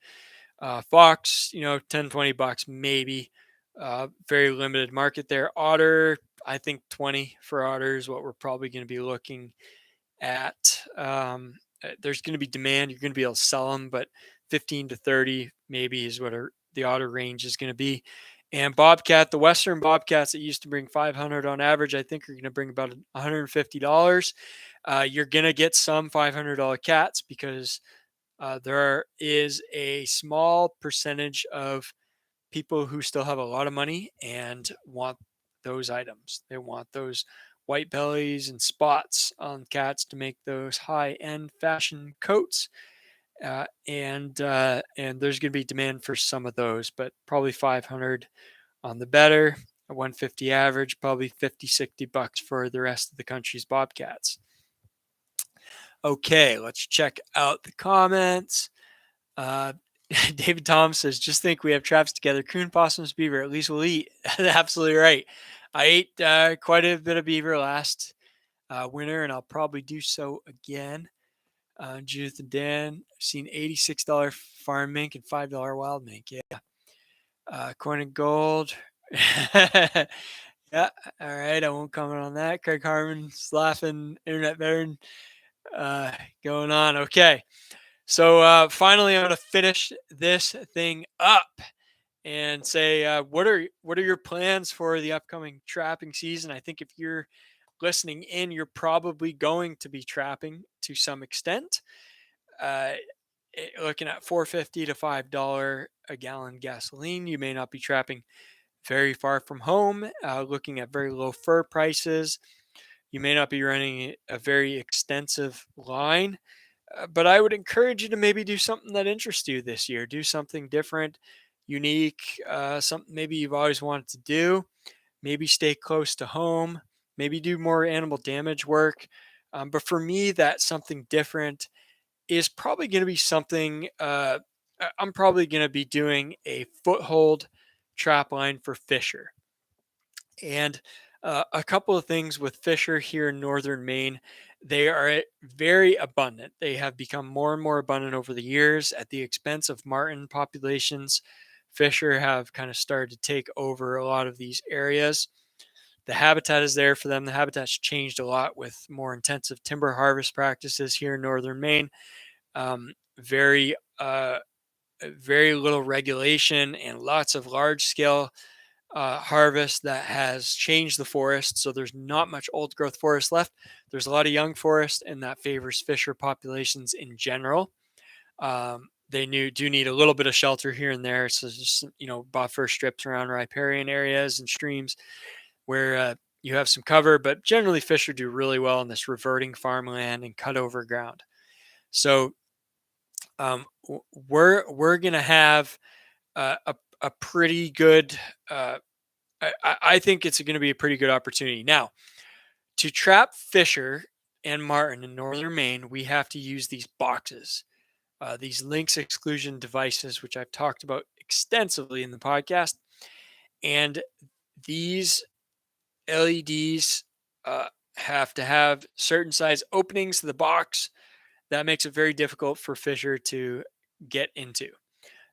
Fox, $10-$20 maybe. Very limited market there. Otter, I think 20 for otter is what we're probably going to be looking at. There's going to be demand. You're going to be able to sell them, but 15 to 30 maybe is what the otter range is going to be. And bobcat, the Western bobcats that used to bring 500 on average, I think are going to bring about $150. You're going to get some $500 cats because there is a small percentage of people who still have a lot of money and want those items. They want those white bellies and spots on cats to make those high-end fashion coats. And there's going to be demand for some of those, but probably 500 on the better, a 150 average, probably 50, $60 for the rest of the country's bobcats. Okay, let's check out the comments. David Tom says, just think we have traps together. Coon, possums, beaver. At least we'll eat. Absolutely right. I ate quite a bit of beaver last winter, and I'll probably do so again. Judith and Dan, I've seen $86 farm mink and $5 wild mink. Yeah. Coin and gold. Yeah. All right. I won't comment on that. Craig Harmon's laughing. Internet veteran going on. Okay. So finally, I'm going to finish this thing up and say, what are your plans for the upcoming trapping season? I think if you're listening in, you're probably going to be trapping to some extent. Looking at $4.50 to $5 a gallon gasoline, you may not be trapping very far from home, looking at very low fur prices. You may not be running a very extensive line, but I would encourage you to maybe do something that interests you this year. Do something different, unique, something maybe you've always wanted to do. Maybe stay close to home. Maybe do more animal damage work. But for me, that something different is probably going to be something. I'm probably going to be doing a foothold trap line for Fisher. And a couple of things with Fisher here in northern Maine, they are very abundant. They have become more and more abundant over the years at the expense of martin populations. Fisher have kind of started to take over a lot of these areas. The habitat is there for them. The habitat's changed a lot with more intensive timber harvest practices here in northern Maine. Very, very little regulation and lots of large scale harvest that has changed the forest. So there's not much old growth forest left. There's a lot of young forest, and that favors Fisher populations in general. Do need a little bit of shelter here and there. So just, buffer strips around riparian areas and streams where you have some cover, but generally Fisher do really well in this reverting farmland and cut over ground. So we're gonna have a pretty good. I think it's going to be a pretty good opportunity. Now, to trap Fisher and martin in northern Maine, we have to use these boxes, these lynx exclusion devices, which I've talked about extensively in the podcast. And these LEDs have to have certain size openings to the box. That makes it very difficult for Fisher to get into.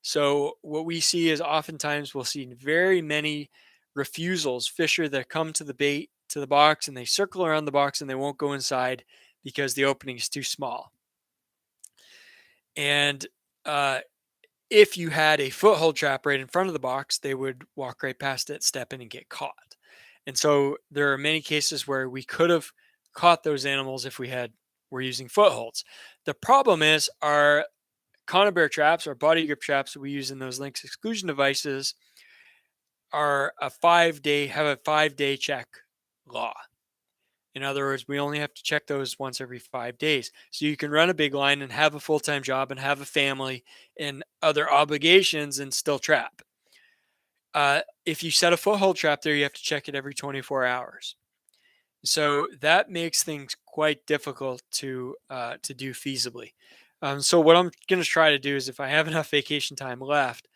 So what we see is oftentimes we'll see very many refusals, Fisher that come to the bait, to the box, and they circle around the box and they won't go inside because the opening is too small. And if you had a foothold trap right in front of the box, they would walk right past it, step in, and get caught. And so there are many cases where we could have caught those animals if were using footholds. The problem is our conibear traps, our body grip traps that we use in those lynx exclusion devices are have a 5-day check law. In other words, we only have to check those once every 5 days. So you can run a big line and have a full-time job and have a family and other obligations and still trap. If you set a foothold trap there, you have to check it every 24 hours. So that makes things quite difficult to do feasibly. So what I'm going to try to do is, if I have enough vacation time left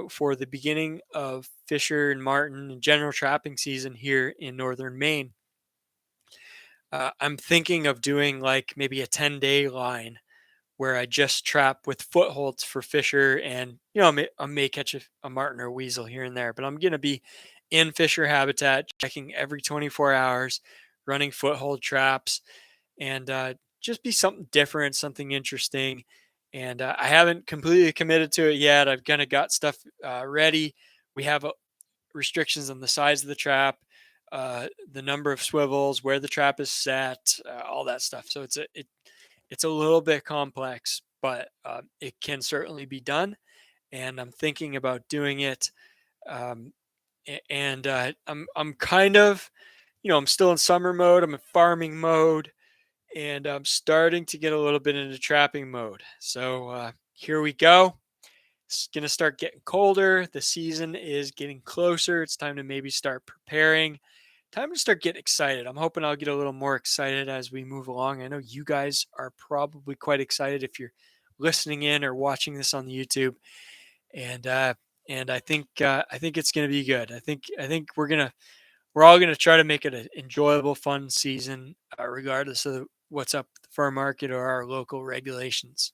for the beginning of Fisher and martin and general trapping season here in northern Maine, I'm thinking of doing like maybe a 10-day line where I just trap with footholds for Fisher, and I may catch a martin or weasel here and there, but I'm going to be in Fisher habitat, checking every 24 hours, running foothold traps, and just be something different, something interesting. And I haven't completely committed to it yet. I've kind of got stuff ready. We have restrictions on the size of the trap, the number of swivels, where the trap is set, all that stuff. So it's a little bit complex, but it can certainly be done. And I'm thinking about doing it. Um, and I'm kind of, I'm still in summer mode. I'm in farming mode, and I'm starting to get a little bit into trapping mode. So here we go. It's going to start getting colder. The season is getting closer. It's time to maybe start preparing. Time to start getting excited. I'm hoping I'll get a little more excited as we move along. I know you guys are probably quite excited if you're listening in or watching this on the YouTube. And I think it's going to be good. I think we're all gonna try to make it an enjoyable, fun season, regardless of what's up with the fur market or our local regulations.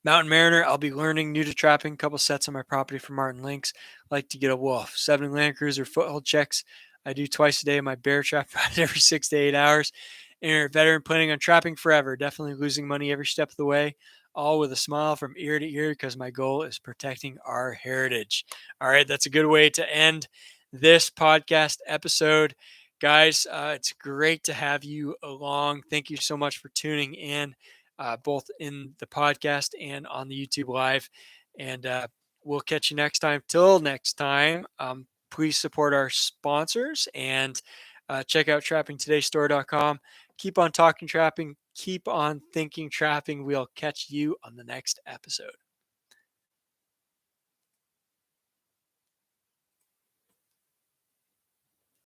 Mountain Mariner, I'll be learning new to trapping. A couple sets on my property for martin lynx. Like to get a wolf. 7 Land Cruiser foothold checks I do twice a day in my bear trap every 6 to 8 hours. And you're a veteran planning on trapping forever. Definitely losing money every step of the way. All with a smile from ear to ear because my goal is protecting our heritage. All right, that's a good way to end this podcast episode. Guys, it's great to have you along. Thank you so much for tuning in, both in the podcast and on the YouTube Live. And we'll catch you next time. Till next time, please support our sponsors and check out trappingtodaystore.com. Keep on talking trapping. Keep on thinking trapping. We'll catch you on the next episode.